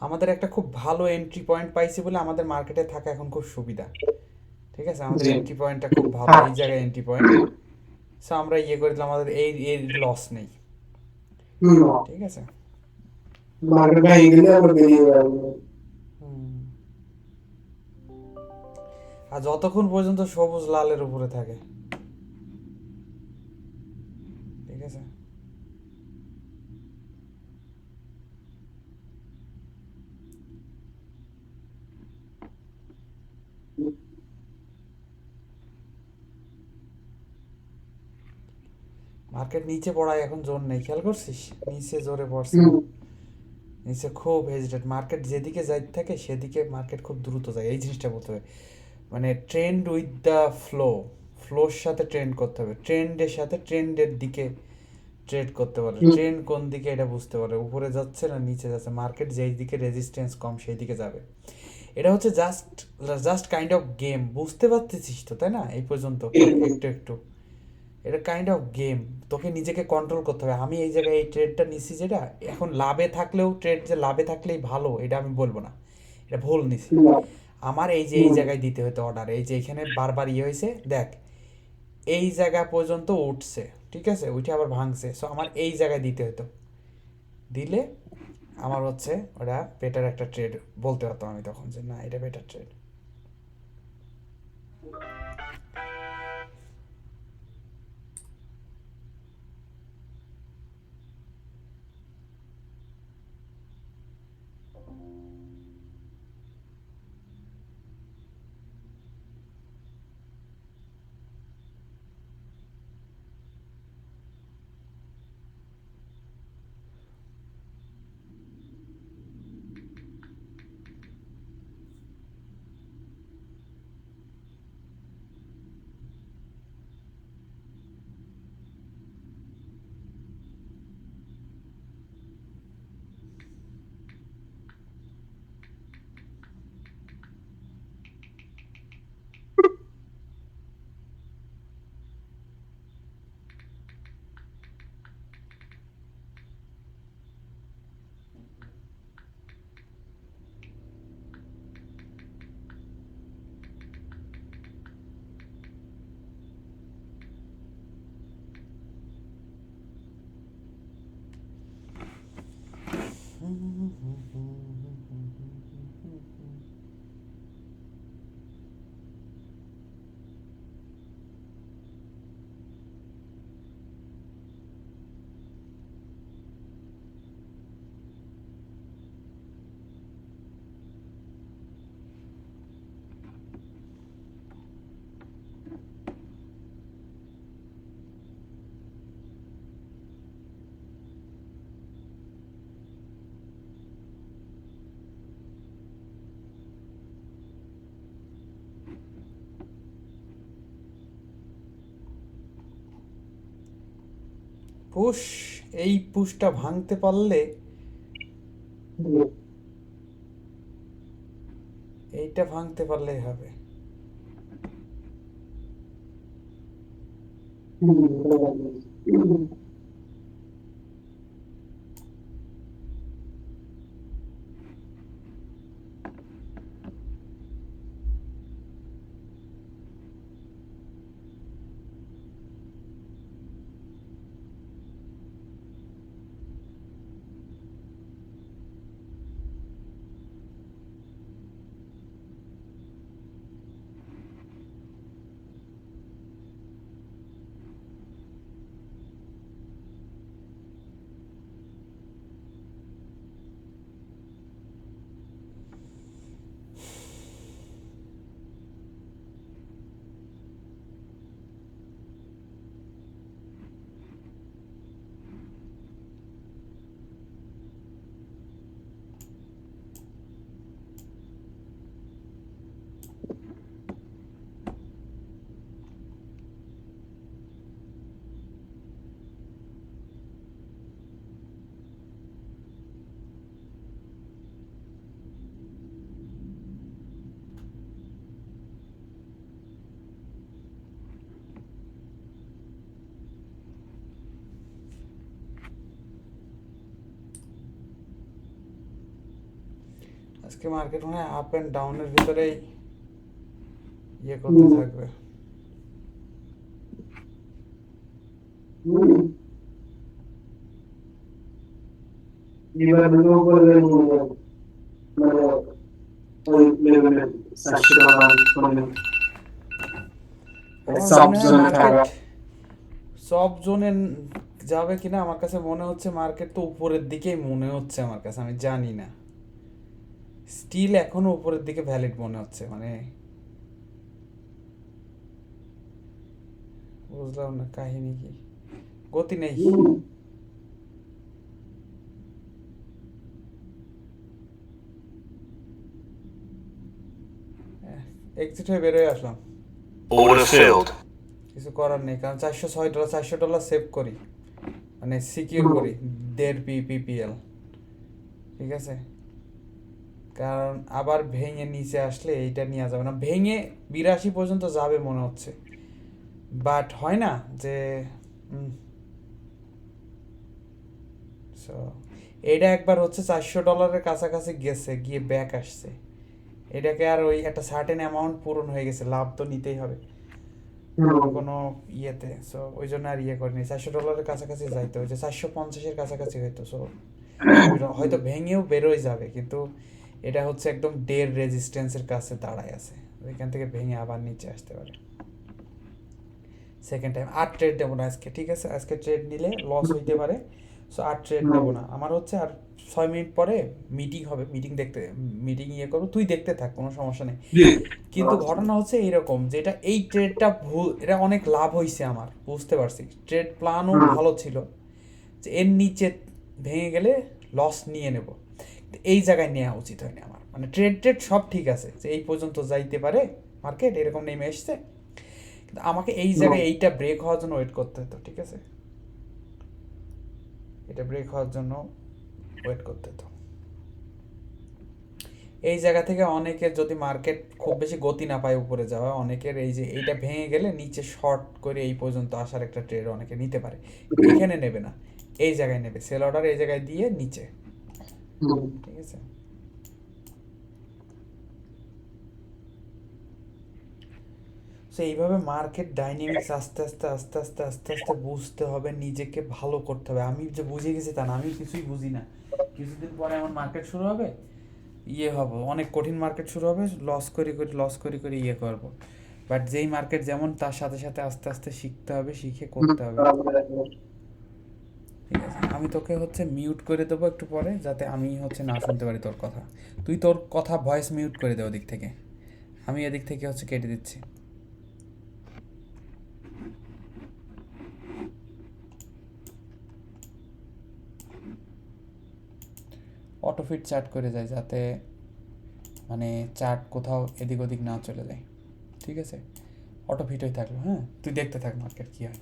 আমাদের একটা খুব ভালো এন্ট্রি পয়েন্ট পাইছি বলে আমাদের মার্কেটে থাকা এখন খুব সুবিধা। ঠিক আছে, আমাদের এন্ট্রি পয়েন্টটা খুব ভালো, এই জায়গায় এন্ট্রি পয়েন্ট। সো আমরা করে দিলাম, আমাদের এই লস নেই। ঠিক আছে, মার্কেট ভেঙে গেলে আমরা বেরিয়ে যাবো। আর যতক্ষণ পর্যন্ত সবুজ লালের উপরে থাকে, ঠিক আছে, মার্কেট নিচে পড়ায় এখন জোর নেই, খেয়াল করছিস নিচে জোরে পড়ছে, নিচে খুব হেজিটেট। মার্কেট যেদিকে যাইতে থাকে সেদিকে মার্কেট খুব দ্রুত যায়, এই জিনিসটা বলতে হবে। মানে ট্রেন্ড উইথ দ্য ফ্লোর সাথে ট্রেন্ড করতে হবে, ট্রেন্ডের সাথে ট্রেন্ডের দিকে ট্রেড করতে পারে, ট্রেন্ড কোন দিকে এটা বুঝতে পারে, উপরে যাচ্ছে না নিচে যাচ্ছে, মার্কেট যেই দিকে রেজিস্ট্যান্স কম সেই দিকে যাবে। এটা হচ্ছে জাস্ট কাইন্ড অফ গেম, বুঝতে পারতেছিস তো তাই না এই পর্যন্ত একটু একটু। এটা কাইন্ড অফ গেম, তোকে নিজেকে কন্ট্রোল করতে হবে। আমি এই জায়গায় এই ট্রেডটা নিছি, যেটা এখন লাভে থাকলেও ট্রেড যে লাভে থাকলেই ভালো এটা আমি বলবো না, এটা ভুল নিছি। আমার এই যে এই জায়গায় দিতে হতো অর্ডার, এই যে এখানে বারবার হয়েছে দেখ, এই জায়গা পর্যন্ত উঠছে, ঠিক আছে, উঠে আবার ভাঙছে, সো আমার এই জায়গায় দিতে হতো, দিলে আমার হচ্ছে ওটা বেটার একটা ট্রেড বলতে পারতাম আমি তখন, যে না এটা বেটার ট্রেড। পুশ এই পুশটা ভাঙতে পারলে এইটা ভাঙতে পারলেই হবে। আজকে মার্কেট মনে হয় আপ এন্ড ডাউনের ভিতরেই ইয়ে করতে থাকবে। সব জোনে যাবে কিনা আমার কাছে মনে হচ্ছে, মার্কেট তো উপরের দিকেই মনে হচ্ছে আমার কাছে, আমি জানি না, স্টিল এখনো উপরের দিকে ভ্যালিড মনে হচ্ছে, মানে বুঝলাম না কাহিনী কি, গতি নেই। এক্সিট হয়ে বেরোয় আসলাম, কিছু করার নেই, কারণ $406 সেভ করি, মানে সিকিউর করি 1.5 PPL, ঠিক আছে, কারণ আবার ভেঙে নিচে আসলে এইটা নেওয়া যাবে না, ভেঙে 82 পর্যন্ত যাবে মনে হচ্ছে, বাট হয় না যে এটা একবার হচ্ছে $400 কাছাকাছি গেছে, গিয়ে ব্যাক আসছে, এটাকে আর ওই একটা সার্টেন অ্যামাউন্ট পূরণ হয়ে গেছে, লাভ তো নিতেই হবে কোনো ইয়েতে, সো ওই জন্য আর ইয়ে করিনি, $400 কাছাকাছি যাইতো, ওই যে 450 কাছাকাছি হইতো, সো হয়তো ভেঙেও বেরোয় যাবে, কিন্তু এটা হচ্ছে একদম ডের রেজিস্ট্যান্সের কাছে দাঁড়ায় আছে, ওইখান থেকে ভেঙে আবার নিচে আসতে পারে। সেকেন্ড টাইম আর ট্রেড দেবো না আজকে, ঠিক আছে, আজকে ট্রেড নিলে লস হইতে পারে, সো আর ট্রেড দেবো না। আমার হচ্ছে আর 6 মিনিট পরে মিটিং হবে, মিটিং ইয়ে করবো, তুই দেখতে থাক, কোনো সমস্যা নেই, কিন্তু ঘটনা হচ্ছে এইরকম, যেটা এই ট্রেডটা ভুল, এটা অনেক লাভ হয়েছে আমার, বুঝতে পারছি, ট্রেড প্ল্যানও ভালো ছিল, যে এর নিচে ভেঙে গেলে লস নিয়ে নেব, এই জায়গায় নেওয়া উচিত হয়নি আমার, মানে ট্রেড সব ঠিক আছে, যে এই পর্যন্ত যাইতে পারে মার্কেট, এরকম নেমে এসছে, কিন্তু আমাকে এই জায়গায় এইটা ব্রেক হওয়ার জন্য ওয়েট করতে হতো, ঠিক আছে, এটা ব্রেক হওয়ার জন্য ওয়েট করতে হতো। এই জায়গা থেকে অনেকের যদি মার্কেট খুব বেশি গতি না পায় উপরে যাওয়া, অনেকের এই যে এইটা ভেঙে গেলে নিচে শর্ট করে এই পর্যন্ত আসার একটা ট্রেড অনেকে নিতে পারে, এখানে নেবে না, এই জায়গায় নেবে, সেল অর্ডার এই জায়গায় দিয়ে নিচে, ঠিক আছে। সো এইভাবে মার্কেট ডাইনামিক্স আস্তে আস্তে বুঝতে হবে, নিজেকে ভালো করতে হবে। আমি যে বুঝে গেছি তা না, আমি কিছুই বুঝি না, কিছুদিন পরে আমার মার্কেট শুরু হবে, ইয়ে হবে, অনেক কঠিন মার্কেট শুরু হবে, লস করে ইয়ে করবো, বাট যেই মার্কেট যেমন তার সাথে সাথে আস্তে শিখতে হবে, শিখে করতে হবে, ঠিক আছে। আমি তোকে হচ্ছে মিউট করে দেবো একটু পরে, যাতে আমি হচ্ছে না শুনতে পারি তোর কথা, তুই তোর কথা ভয়েস মিউট করে দে ওদিক থেকে, আমি এদিক থেকে হচ্ছে কেটে দিচ্ছি। অটোফিট চার্ট করে যায়, যাতে মানে চার্ট কোথাও এদিক ওদিক না চলে যায়, ঠিক আছে, অটোফিট হয়ে থাকলো। হ্যাঁ, তুই দেখতে থাক মার্কেট কী হয়।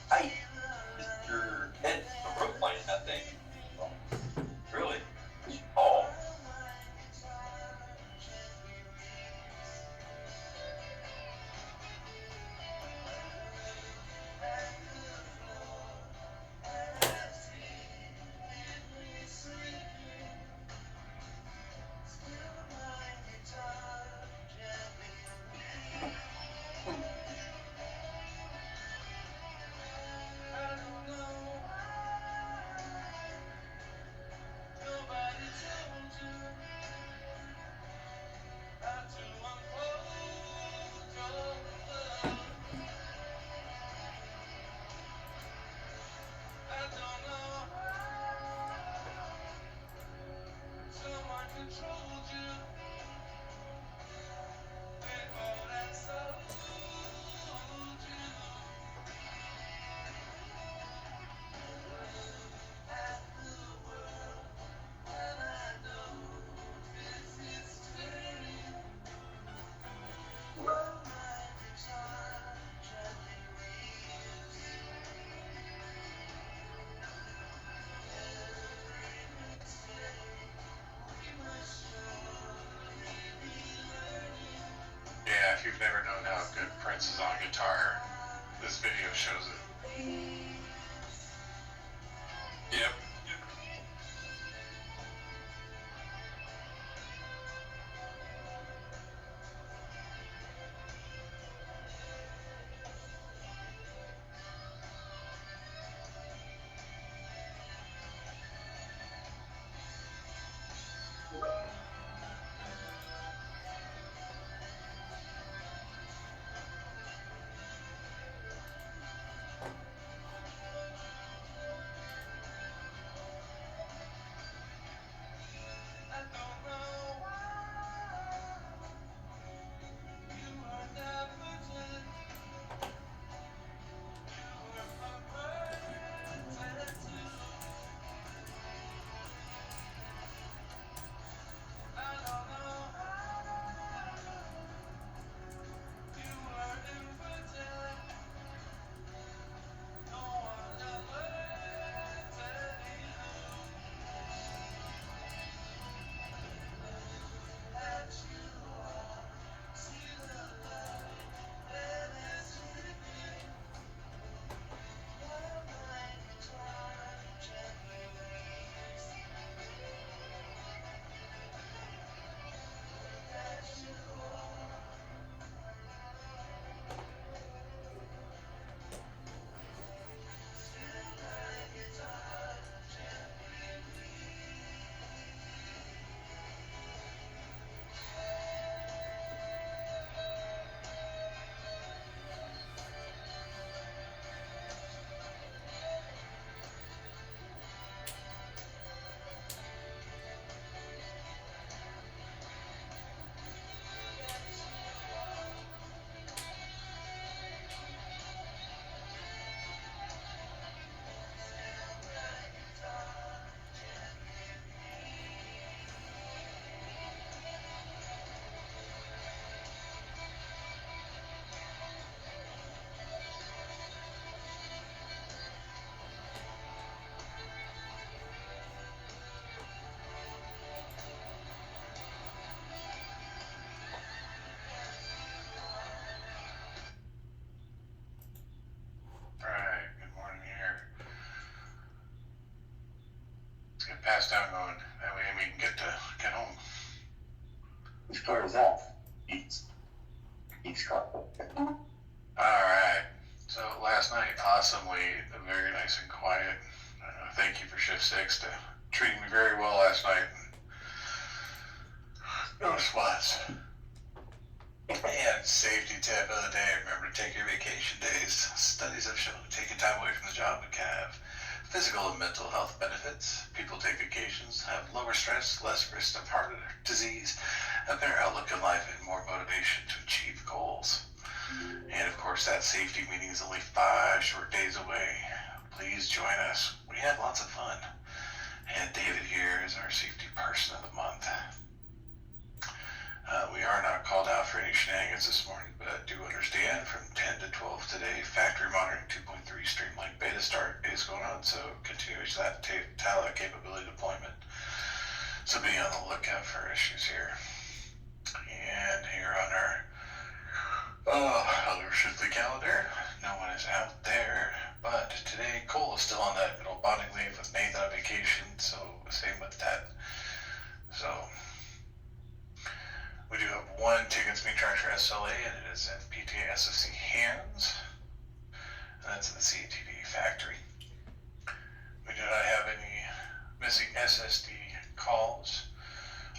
Hey, your head, the roof line, that thing. Really? Oh. Yeah, if you've never known how good Prince is on guitar, this video shows it. Yep. Pass down going. That way we can get home. Which car is that? Each car. Alright. So last night awesomely very nice and quiet. Thank you for Shift 6 to treating me very well last night. No spots. And safety tip of the day, remember to take your vacation days. Studies have shown taking time away from the job can have physical and mental health benefits. People take vacations, have lower stress, less risk of heart disease, a better outlook in life, and more motivation to achieve goals. And of course, that safety meeting is only 5 short days away. Please join us. We had lots of fun. And David here is our safety person of the month. We are not called out for any shenanigans this morning, but I do understand from 10 to 12 today, factory monitoring 2.3 Streamline beta start is going on, so continuation of that Tala capability deployment. So be on the lookout for issues here. And here on our other Shiftly calendar, no one is out there, but today Cole is still on that middle bonding leave with Nathan on vacation, so same with that. So we do have one Tickets Me Charger SLA, and it is in PTA SFC hands, and that's in the CATV factory. We do not have any missing SSD calls.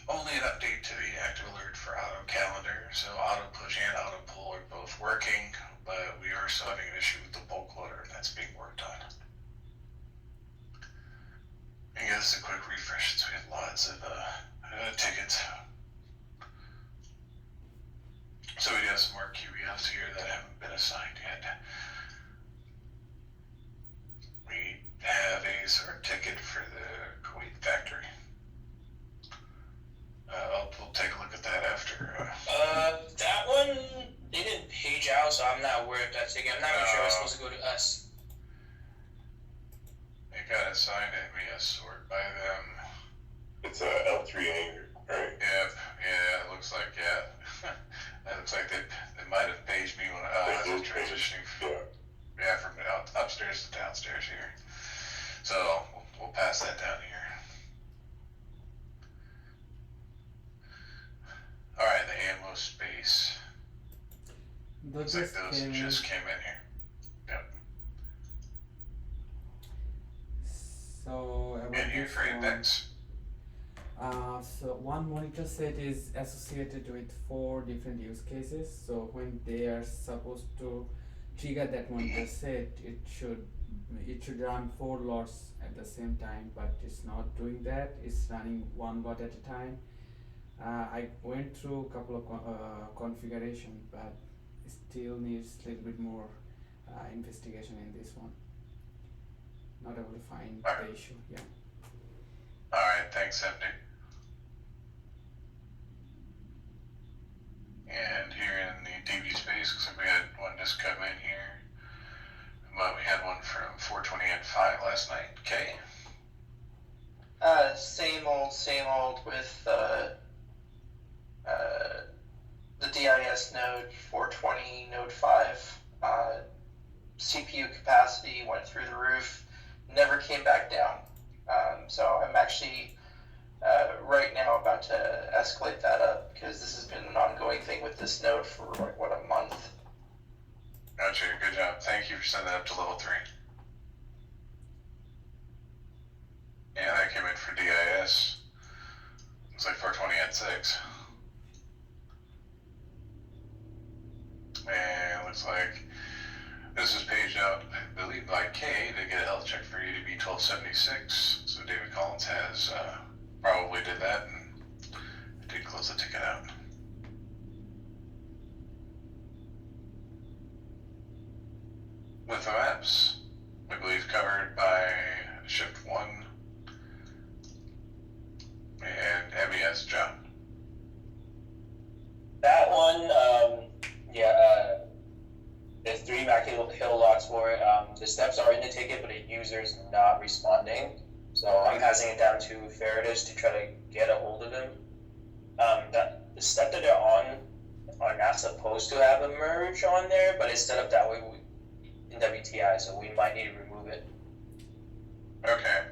Only an update to the active alert for auto calendar. So auto push and auto pull are both working, but we are still having an issue with the bulk loader, and that's being worked on. And give us a quick refresh since we had lots of tickets. So we do have some more QBFs here that haven't been assigned yet. We have a sort of ticket for the Kuwait factory. We'll take a look at that after. That one, they didn't page out, so I'm not aware of that ticket. I'm not even sure it's supposed to go to us. It got assigned at MES sort by them. It's a L3 anger, right? Yep, yeah, it looks like, yeah. It looks like they might have paged me when I was transitioning from upstairs to downstairs here. So we'll pass that down here. All right, the ammo space. Looks like those just came in here. Yep. So about and here this for one, Apex. So one monitor set is associated with 4 different use cases. So when they are supposed to trigger that monitor set, it should run 4 lots at the same time, but it's not doing that. It's running 1 lot at a time. I went through a couple of configuration, but it still needs a little bit more investigation in this one. Not able to find the issue. Yeah. All right, thanks, Andy. And here in the DB space, looks like we had one just come in here. But we had one from 420 and 5 last night. Okay. Same old with the DIS node 420 node 5. CPU capacity went through the roof, never came back down. So I'm actually right now about to escalate that up because this has been an ongoing thing with this node for a month. Gotcha, good job. Thank you for sending that up to level 3. Yeah, that came in for DIS. Looks like 420 at 6. And looks like this is paged out, I believe, by K to get a health check for EDB 1276. So David Collins has probably did that and did close the ticket out. Litho apps, I believe, covered by Shift 1 and MES, John. That one, there's 3 Mac Hill logs for it. The steps are in the ticket, but the user is not responding. So I'm passing it down to Faraday to try to get a hold of him. The step that they're on are not supposed to have a merge on there, but it's set up that way in WTI, so we might need to remove it. Okay.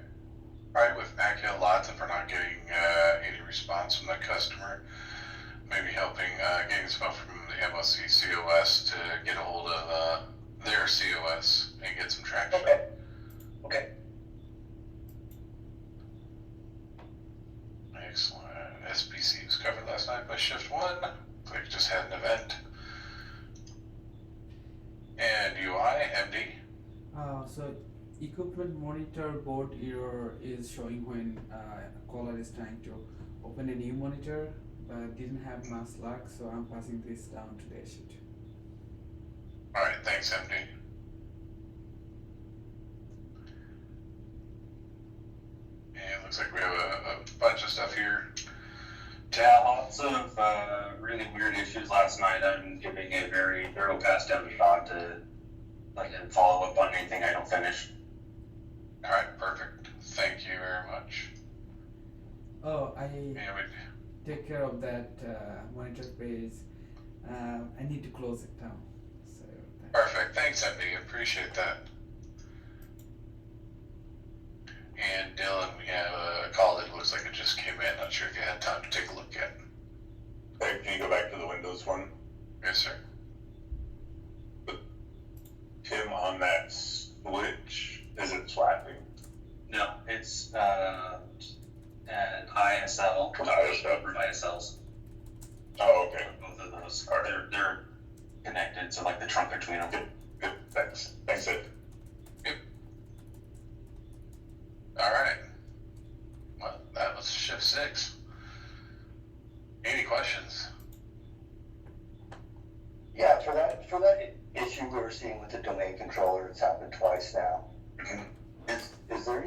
Probably with Mac Hill lots, if we're not getting any response from the customer, maybe helping getting some help from the MOC COS to get a hold of their COS and get some traction. Okay. Excellent. SBC was covered last night by Shift 1. Like just had an event. And UI, MD. So equipment monitor board error is showing when caller is trying to open a new monitor but didn't have mass luck, so I'm passing this down to the sheet. Alright, thanks, MD. And looks like we have a bunch of stuff here. Yeah, lots of really weird issues last night. I'm giving a very thorough pass down the shot to and follow up on anything I don't finish. Alright, perfect. Thank you very much. Oh, I Yeah, take care of that monitor page. I need to close it down. So perfect. Thanks, MD. Appreciate that. And Dylan, we have a call that looks like it just came in. Not sure if you had time to take a look at. Hey, can you go back to the Windows one? Yes, sir. Tim, on that switch, is it swapping? No, it's an ISL. ISLs. Oh, okay. Both of those are they're connected, so like the trunk between them. Good. Thanks. Thanks, Ed. Alright. Well, that was Shift 6. Any questions? Yeah, for that issue we were seeing with the domain controller, it's happened twice now. Is there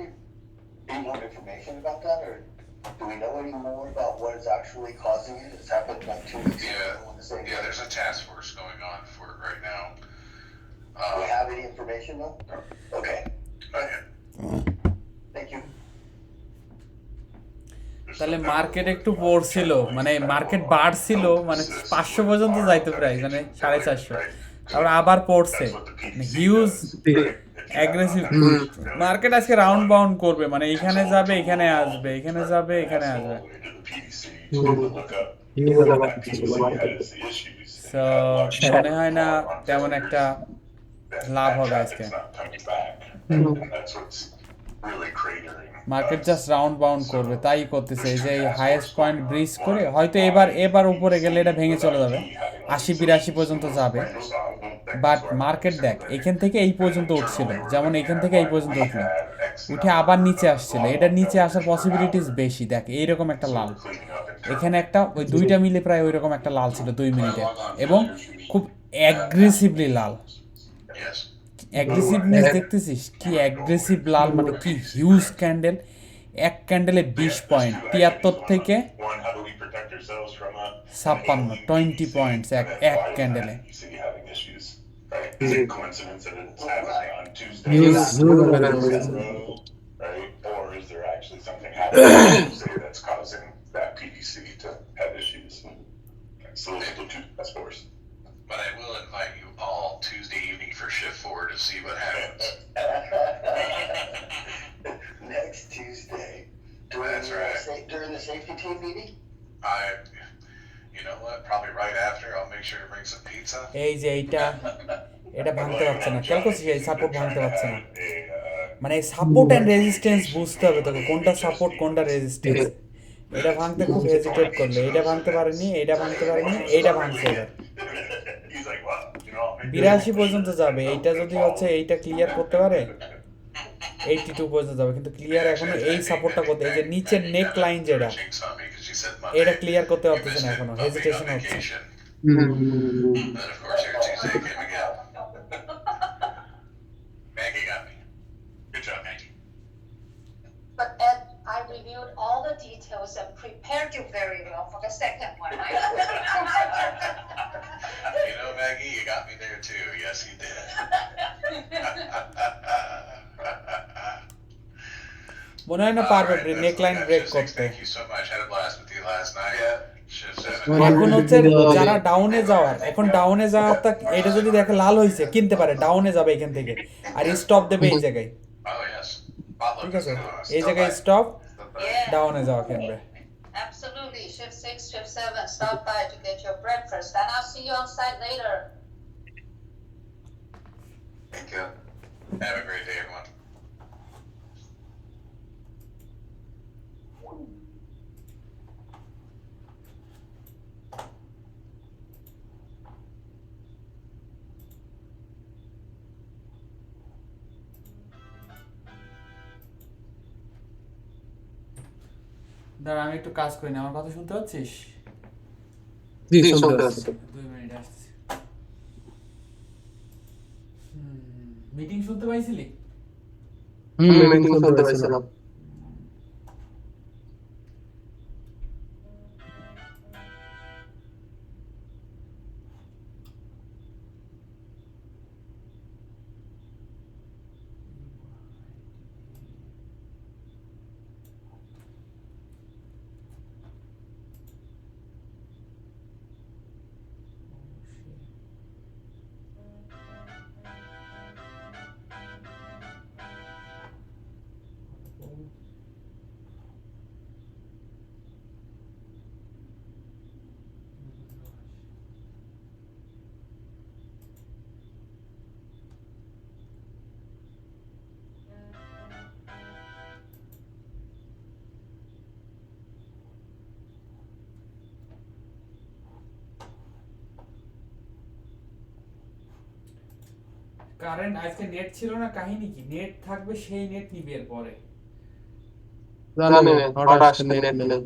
any more information about that, or do we know any more about what is actually causing it? It's happened like 2 weeks ago. Yeah, there's a task force going on for it right now. Do we have any information though? Okay. Thank you. তাহলে market একটু পড়ছিল, মানে market বাড়ছিল, মানে 500 পর্যন্ত যাইতো প্রায়, মানে 450, তারপর আবার পড়ছে, হিউজ অ্যাগ্রেসিভ মার্কেট। আজকে রাউন্ড বাউন্ড করবে, মানে এখানে যাবে এখানে আসবে, এখানে যাবে এখানে আসবে। সো মনে হয় না তেমন একটা লাভ হবে আজকে। মার্কেট জাস্ট রাউন্ড বাউন্ড করবে, তাই করতেছে যে হাইয়েস্ট পয়েন্ট ব্রিজ করে হয়তো এবার উপরে গেলে এটা ভেঙে চলে যাবে, 80-82 পর্যন্ত যাবে। বাট মার্কেট দেখ এখান থেকে এই পর্যন্ত উঠছিল, যেমন এখান থেকে এই পর্যন্ত উঠলো, উঠে আবার নিচে আসছিল, এটা নিচে আসার পসিবিলিটিস বেশি। দেখ এইরকম একটা লাল, এখানে একটা, ওই দুইটা মিলে প্রায় ওই রকম একটা লাল ছিল 2 মিনিটে, এবং খুব অ্যাগ্রেসিভলি লাল। অ্যাগ্রেসিভনেস দেখতেছিস কি অ্যাগ্রেসিভ লাল, মানে কি হিউজ ক্যান্ডেল, এক ক্যান্ডেলে 20 পয়েন্ট, 73 থেকে 56, 20 পয়েন্টস এক ক্যান্ডেলে। Is it coincidence that it's happening on Tuesday? Right? Or is there actually something happening on Tuesday that's causing that PDC to have issues? So those are the two task force. But I will invite you all Tuesday evening for Shift 4 to see what happens. Next Tuesday. That's right. During the safety team meeting? You know what? Probably right after. I'll make sure to bring some pizza. এই যে এটা ভাঙতে পারছে না, খেয়াল করছিস? এই support ভাঙতে পারছে না, মানে সাপোর্ট এন্ড রেজিস্ট্যান্স বুঝতে হবে তোকে, কোনটা সাপোর্ট কোনটা রেজিস্ট্যান্স। এটা ভাঙতে খুব হেজিটেট করলে, এটা ভাঙতে পারেনি, এটা ভাঙতে পারেনি, এইটা ভাঙছে এবার 82 পর্যন্ত যাবে। এইটা যদি হচ্ছে এইটা ক্লিয়ার করতে পারে 82 পর্যন্ত যাবে, কিন্তু ক্লিয়ার এখনো এই সাপোর্টটা করতে, এই যে নিচের নেক লাইন যেটা, এটা ক্লিয়ার করতে পারতেছে না, এখনো হেজিটেশন হচ্ছে। Maggie got me. Good job, Maggie. But Ed, I reviewed all the details and prepared you very well for the second one. You know, Maggie, you got me there too. Yes, you did. মনে হয় না পারবে নেক line break করতে। Thank you so much. Had a blast with you last night. Shift 7. এখন হচ্ছে যারা ডাউনে যাওয়ার, এখন ডাউনে যাওয়ার তা এটা যদি দেখে লাল হইছে কিনতে পারে, ডাউনে যাবে এখান থেকে, আর স্টপ দেবে এই জায়গায়। ঠিক আছে, এই জায়গায় স্টপ, ডাউনে যাওয়া কিনবে। Absolutely. Shift 6, Shift 7, stop by to get your breakfast. And I'll see you on site later. Thank you. Have a great day, everyone. দাঁড়া আমি একটু কাজ করি না, আমার কথা শুনতে পাচ্ছিস? জি শুনতে পাচ্ছি। 2 মিনিট আসছি। মিটিং শুনতে পাইছিলি? মিটিং শুনতে পাইছিলাম। কারেন্ট আজকে নেট ছিল না, কাহিনী কি? নেট থাকবে সেই নেট নিবে এর পরে। জানি না হঠাৎ আসছে নেট নেই।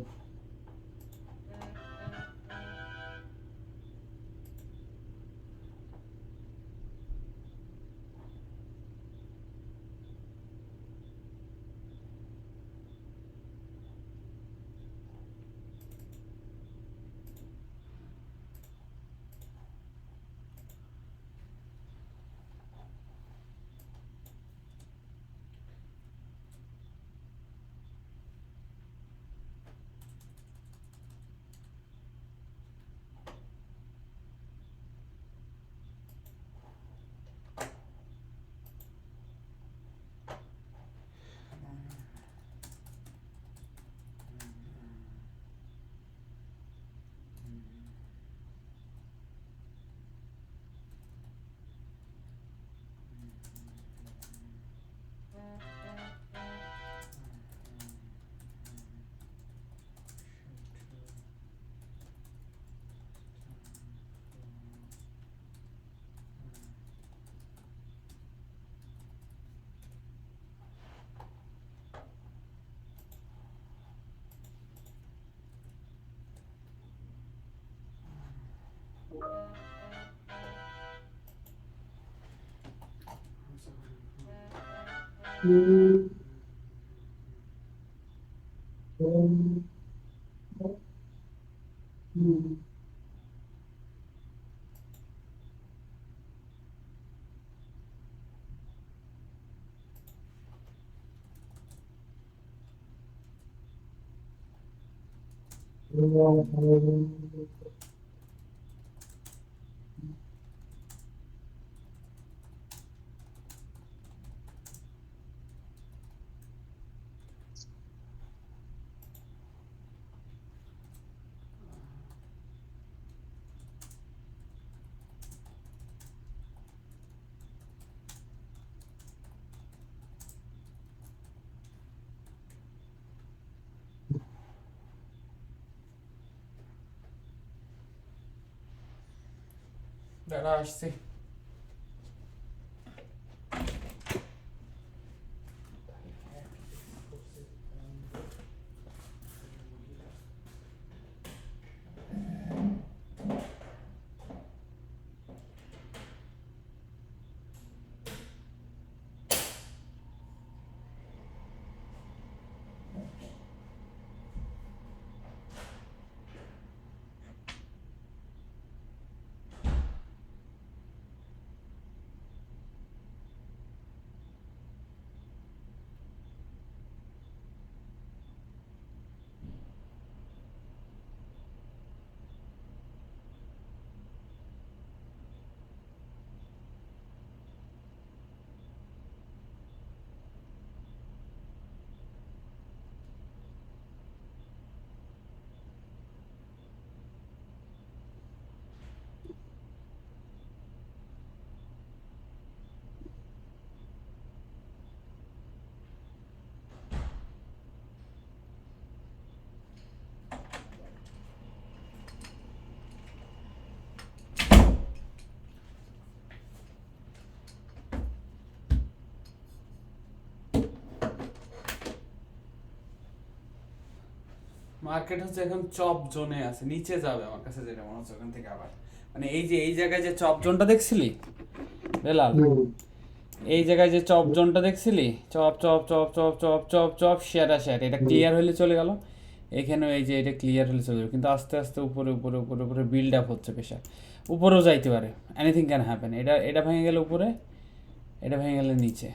দাঁড়া আসছি। মার্কেট হচ্ছে এখন চপ জোনে আছে, নিচে যাবে আমার কাছে যেটা মনে হচ্ছে ওখান থেকে আবার, মানে এই যে এই জায়গায় যে চপ জোনটা দেখছিলি বেলাল, এই জায়গায় যে চপ জোনটা দেখছিলি, chop chop chop chop chop chop chop শেয়ারা শেয়ার, এটা ক্লিয়ার হলে চলে গেল, এখানেও এই যে এটা ক্লিয়ার হলে চলে যাবে, কিন্তু আস্তে আস্তে উপরে উপরে উপরে উপরে বিল্ড আপ হচ্ছে প্রেশার, উপরেও যাইতে পারে, এনিথিং ক্যান হ্যাপেন, এটা এটা ভেঙে গেলে উপরে, এটা ভেঙে গেলে নিচে,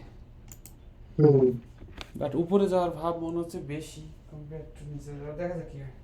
বাট উপরে যাওয়ার ভাব মনে হচ্ছে বেশি কম্পেয়ার টু নিচে যাওয়া, দেখা যাক কি হয়।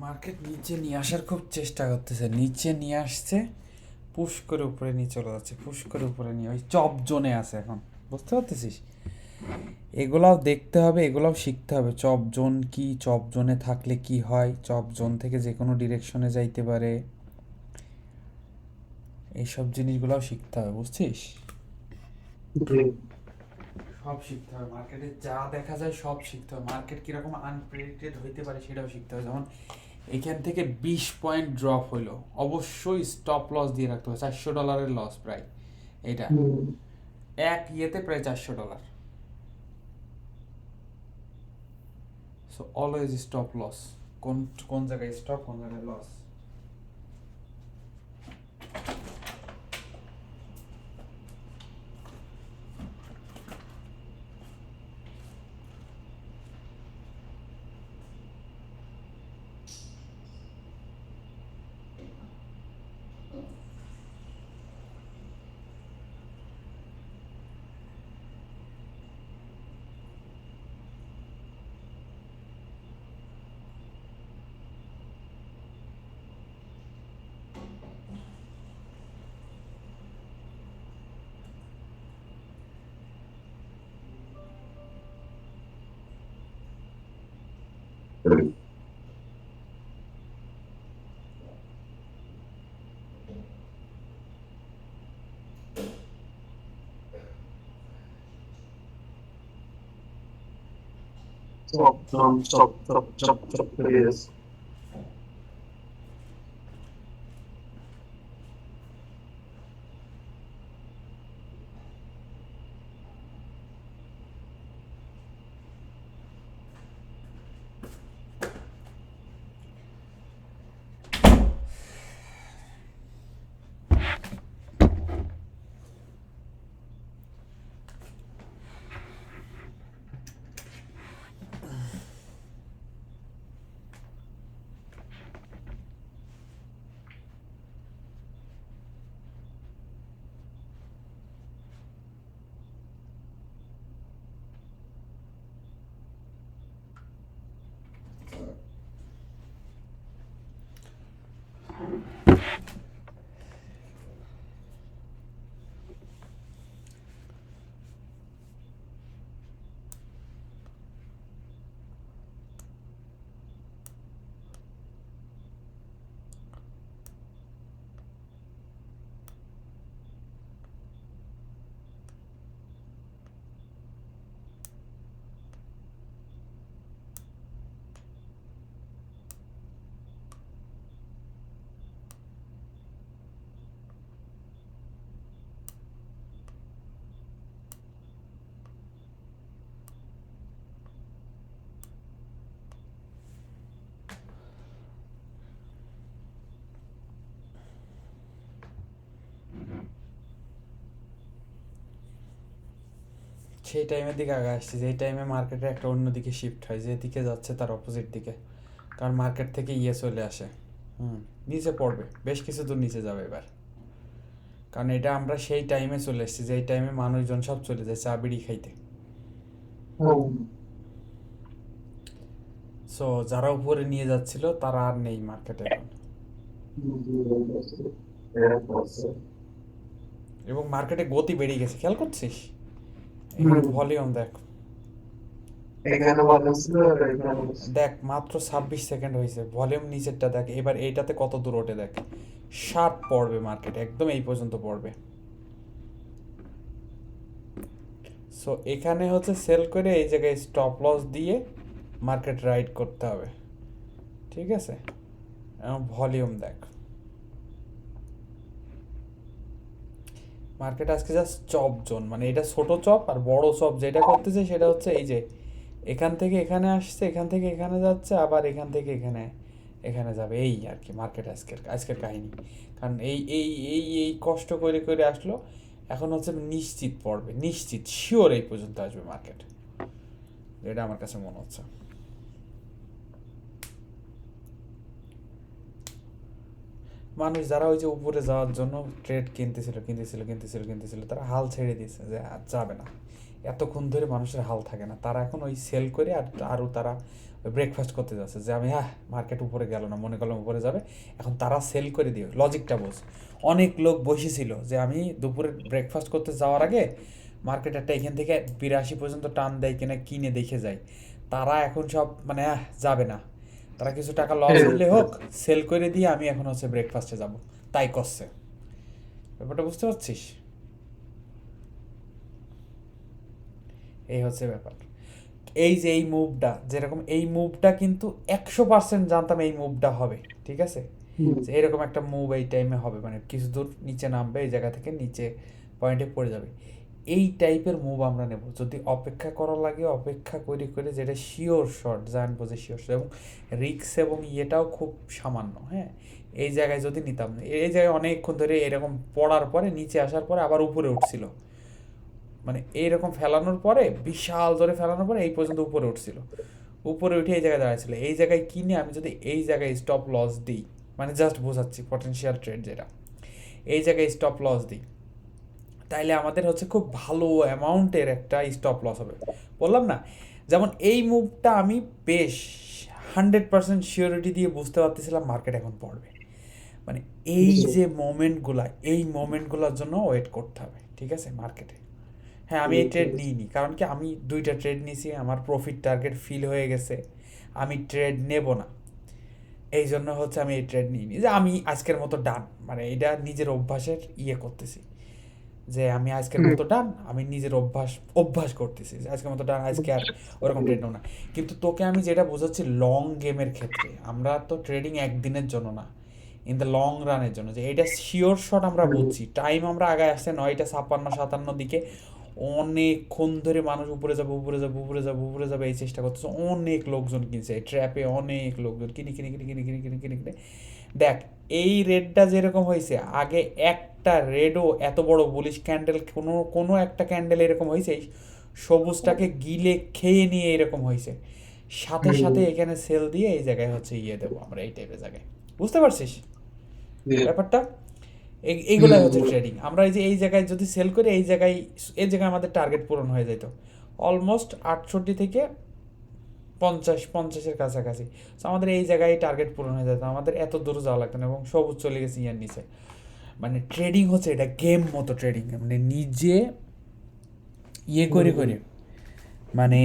মার্কেট নিচে নিয়ে আসার খুব চেষ্টা করতেছে, নিচে নিয়ে আসছে, পুশ করে উপরে নিয়ে চলে যাচ্ছে, পুশ করে উপরে নিয়ে ওই চপ জোনে আছে এখন, বুঝতে পারতেছিস? এগুলাও দেখতে হবে, এগুলাও শিখতে হবে, চপ জোন কি, চপ জোনে থাকলে কি হয়, চপ জোন থেকে যে কোনো ডিরেকশনে যাইতে পারে, এইসব জিনিসগুলোও শিখতে হবে, বুঝছিস? সব শিখতে হবে, মার্কেটে যা দেখা যায় সব শিখতে হবে, মার্কেট কীরকম আনপ্রেডিক্টেড হইতে পারে সেটাও শিখতে হবে। যেমন এখান থেকে 20 পয়েন্ট ড্রপ হইলো, অবশ্যই স্টপ লস দিয়ে রাখতে হবে, $400 লস প্রায়, এটা এক ইয়েতে প্রায় $400, সো অলওয়েজ স্টপ লস, কোন কোন জায়গায় স্টপ, কোন জায়গায় লস। Stop, please. সেই টাইমের দিকে আগে আসছে, যেই টাইমে মার্কেটে একটা অন্যদিকে শিফট হয়, যেদিকে যাচ্ছে তার অপোজিট দিকে, কারণ মার্কেট থেকে চলে আসে, নিচে পড়বে, বেশ কিছু দূর নিচে যাবে এবার, কারণ এটা আমরা সেই টাইমে চলে এসেছি যেই টাইমে মানুষজন সব চলে যায় চা বিড়ি খাইতে। সো যারা উপরে নিয়ে যাচ্ছিল তারা আর নেই মার্কেটে এখন, এবং মার্কেটে গতি বেড়ে গেছে, খেয়াল করছিস? ভলিউম দেখ, দেখ মাত্র 26 সেকেন্ড হয়েছে, ভলিউম নিচেরটা দেখ, এবার এইটাতে কত দূর ওঠে দেখ, শার্প পড়বে মার্কেট, একদম এই পর্যন্ত পড়বে। সো এখানে হচ্ছে সেল করে এই জায়গায় স্টপ লস দিয়ে মার্কেট রাইড করতে হবে, ঠিক আছে? ভলিউম দেখ, মার্কেট আজকে জাস্ট চপ জোন, মানে এটা ছোট চপ আর বড় চপ যেটা করতেছে সেটা হচ্ছে এই যে এখান থেকে এখানে আসছে, এখান থেকে এখানে যাচ্ছে, আবার এখান থেকে এখানে এখানে যাবে, এই আর কি মার্কেট আজকের কাহিনী। কারণ এই এই এই এই কষ্ট করে করে আসলো, এখন হচ্ছে নিশ্চিত পড়বে, নিশ্চিত শিওর এই পর্যন্ত আসবে মার্কেট, এটা আমার কাছে মনে হচ্ছে। মানুষ যারা ওই যে উপরে যাওয়ার জন্য ট্রেড কিনতেছিল তারা হাল ছেড়ে দিয়েছে যে আর যাবে না, এতক্ষণ ধরে মানুষের হাল থাকে না, তারা এখন ওই সেল করে আরও তারা ব্রেকফাস্ট করতে যাচ্ছে যে আমি মার্কেট উপরে গেল না, মনে করলাম উপরে যাবে, এখন তারা সেল করে দিও, লজিকটা বোঝ। অনেক লোক বসেছিল যে আমি দুপুরে ব্রেকফাস্ট করতে যাওয়ার আগে মার্কেট একটা এখান থেকে 82 পর্যন্ত টান দেয় কিনা কিনে দেখে যায়, তারা এখন সব মানে যাবে না, তারা কিছু টাকা লস হলে হোক সেল করে দিয়ে আমি এখন হচ্ছে ব্রেকফাস্টে যাব, তাই করছে। ব্যাপারটা বুঝতে পারছিস? এই হচ্ছে ব্যাপার। এই যে এই মুভটা, যেরকম এই মুভটা কিন্তু 100% জানতাম এই মুভটা হবে, ঠিক আছে? এরকম একটা মুভ এই টাইমে হবে, মানে কিছু দূর নিচে নামবে, এই জায়গা থেকে নিচে পয়েন্টে পড়ে যাবে, এই টাইপের মুভ আমরা নেব। যদি অপেক্ষা করা লাগে অপেক্ষা করে করে, যেটা শিওর শর্ট, জানবো যে শিওর শর্ট, এবং রিক্স এবং ইয়েটাও খুব সামান্য। হ্যাঁ, এই জায়গায় যদি নিতাম, এই জায়গায় অনেকক্ষণ ধরে এরকম পড়ার পরে নিচে আসার পরে আবার উপরে উঠছিল, মানে এইরকম ফেলানোর পরে বিশাল ধরে ফেলানোর পরে এই পর্যন্ত উপরে উঠছিল, উপরে উঠে এই জায়গায় দাঁড়াচ্ছিল, এই জায়গায় কিনে আমি যদি এই জায়গায় স্টপ লস দিই, মানে জাস্ট বোঝাচ্ছি পটেনশিয়াল ট্রেড যেটা, এই জায়গায় স্টপ লস দিই, তাইলে আমাদের হচ্ছে খুব ভালো অ্যামাউন্টের একটা স্টপ লস হবে। বললাম না, যেমন এই মুভটা আমি বেশ 100% শিওরিটি দিয়ে বুঝতে পারতেছিলাম মার্কেট এখন পড়বে, মানে এই যে মোমেন্টগুলোর জন্য ওয়েট করতে হবে, ঠিক আছে মার্কেটে। হ্যাঁ, আমি এই ট্রেড নিইনি, কারণ কি আমি 2টা ট্রেড নিয়েছি, আমার প্রফিট টার্গেট ফিল হয়ে গেছে, আমি ট্রেড নেব না, এই জন্য হচ্ছে আমি এই ট্রেড নিইনি, যে আমি আজকের মতো ডান, মানে এটা নিজের অভ্যাসের করতেছি, যে আমি আজকের মতো ডান, আমি নিজের অভ্যাস করতেছি যে আজকের মতো ডান, আজকে আর ওরকম ট্রেড নেব না। কিন্তু তোকে আমি যেটা বোঝাচ্ছি লং গেমের ক্ষেত্রে, আমরা তো ট্রেডিং একদিনের জন্য না, ইন দ্য লং রানের জন্য, যে এটা শিওর শট আমরা বুঝছি, টাইম আমরা আগে আসছে 9:56-57 দিকে, অনেকক্ষণ ধরে মানুষ উপরে যাবে এই চেষ্টা করতেছে, অনেক লোকজন কিনছে ট্র্যাপে, অনেক লোকজন কিনে দেখ এই রেডটা যেরকম হয়েছে, আগে একটা রেডও এত বড় বুলিশ ক্যান্ডেল কোনো একটা ক্যান্ডেল এরকম হয়েছে, সবুজটাকে গিলে খেয়ে নিয়ে এরকম হয়েছে, সাথে সাথে এখানে সেল দিয়ে এই জায়গায় হচ্ছে দেবো আমরা, এই টাইপের জায়গায়, বুঝতে পারছিস ব্যাপারটা? এইগুলাই হচ্ছে ট্রেডিং। আমরা এই জায়গায় যদি সেল করি, এই জায়গায় আমাদের টার্গেট পূরণ হয়ে যেত, অলমোস্ট 68 থেকে 50-50-এর কাছাকাছি, তো আমাদের এই জায়গায় টার্গেট পূরণ হয়ে যেত, আমাদের এত দূর যাওয়া লাগতো না, এবং সবুজ চলে গেছে ইয়ার নিচে। মানে ট্রেডিং হচ্ছে এটা গেম মতো ট্রেডিং, মানে নিজে করে মানে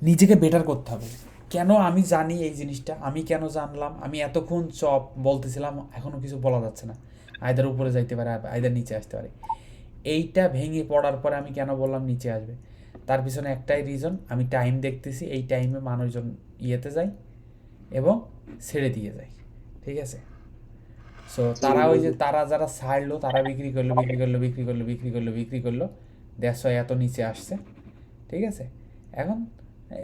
নিজেকে বেটার করতে হবে। কেন আমি জানি এই জিনিসটা, আমি কেন জানলাম, আমি এতক্ষণ চপ বলতেছিলাম, এখনও কিছু বলা যাচ্ছে না, আইদার উপরে যাইতে পারে আইদার নিচে আসতে পারে, এইটা ভেঙে পড়ার পরে আমি কেন বললাম নিচে আসবে, তার পিছনে একটাই রিজন, আমি টাইম দেখতেছি, এই টাইমে মানুষজন যায় এবং ছেড়ে দিয়ে যায়, ঠিক আছে? সো তারা তারা যারা ছাড়লো তারা বিক্রি করলো, দ্যাটস ওয়াই এত নিচে আসছে, ঠিক আছে?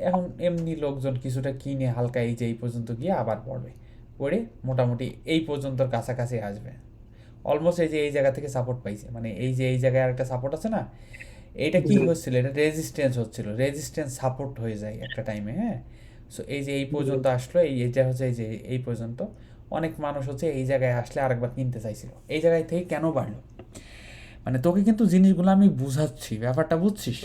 এখন এমনি লোকজন কিছুটা কিনে হালকা এই পর্যন্ত গিয়ে আবার পড়ে মোটামুটি এই পর্যন্তর কাছাকাছি আসবে, অলমোস্ট এই জায়গা থেকে সাপোর্ট পাইছে, মানে এই জায়গায় আরেকটা সাপোর্ট আছে না, এইটা কি হচ্ছিল, এটা রেজিস্ট্যান্স হচ্ছিল, রেজিস্ট্যান্স সাপোর্ট হয়ে যায় একটা টাইমে, হ্যাঁ। সো এই যে এই পর্যন্ত আসলো, এইটা হচ্ছে এই যে এই পর্যন্ত অনেক মানুষ হচ্ছে এই জায়গায় আসলে আরেকবার কিনতে চাইছিল। এই জায়গায় থেকে কেন বাড়লো, মানে তোকে কিন্তু জিনিসগুলো আমি বুঝাচ্ছি, ব্যাপারটা বুঝছিস,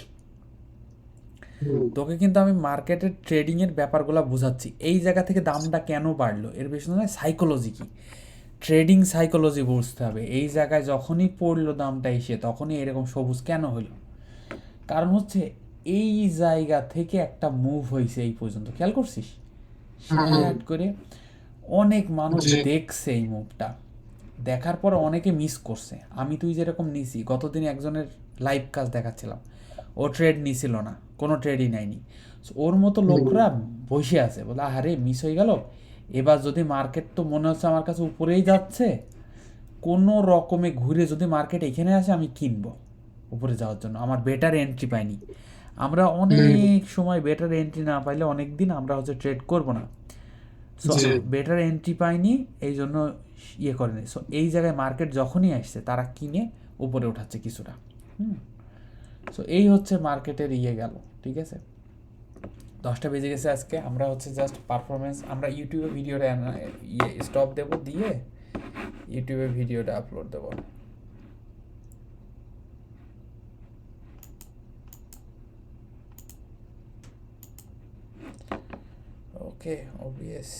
তোকে কিন্তু আমি মার্কেটের ট্রেডিংয়ের ব্যাপারগুলো বুঝাচ্ছি। এই জায়গা থেকে দামটা কেন বাড়লো, এর পেছনে সাইকোলজি কি, ট্রেডিং সাইকোলজি বুঝতে হবে। এই জায়গায় যখনই পড়লো দামটা এসে, তখনই এরকম সবুজ কেন হলো, কারণ হচ্ছে এই জায়গা থেকে একটা মুভ হয়েছে এই পর্যন্ত, খেয়াল করছিস, শেয়ার করে অনেক মানুষ দেখছে এই মুভটা, দেখার পর অনেকে মিস করছে। আমি তুই যেরকম নিছি, গতদিন একজনের লাইভ কাজ দেখাচ্ছিলাম, ও ট্রেড নিছিল না, কোনো ট্রেডই নেয়নি, ওর মতো লোকরা বসে আছে, বলে আরে মিস হয়ে গেল, এবার যদি মার্কেট তো মনে হচ্ছে আমার কাছে উপরেই যাচ্ছে, কোনো রকমে ঘুরে যদি মার্কেট এখানে আসে আমি কিনবো উপরে যাওয়ার জন্য, আমার বেটার এন্ট্রি পাইনি। আমরা অনেক সময় বেটার এন্ট্রি না পাইলে অনেক দিন আমরা হচ্ছে ট্রেড করবো না, সো বেটার এন্ট্রি পাইনি, এই জন্য ইয়ে করেনি। সো এই জায়গায় মার্কেট যখনই আসছে তারা কিনে উপরে উঠাচ্ছে কিছুটা। সো এই হচ্ছে মার্কেটের ইয়ে গেল, ঠিক আছে। 10টা বেজে গেছে আজকে, আমরা হচ্ছে জাস্ট পারফরমেন্স, আমরা ইউটিউবে ভিডিওটা ইয়ে স্টপ দেবো, দিয়ে ইউটিউবে ভিডিওটা আপলোড দেবো। ওকে, OBS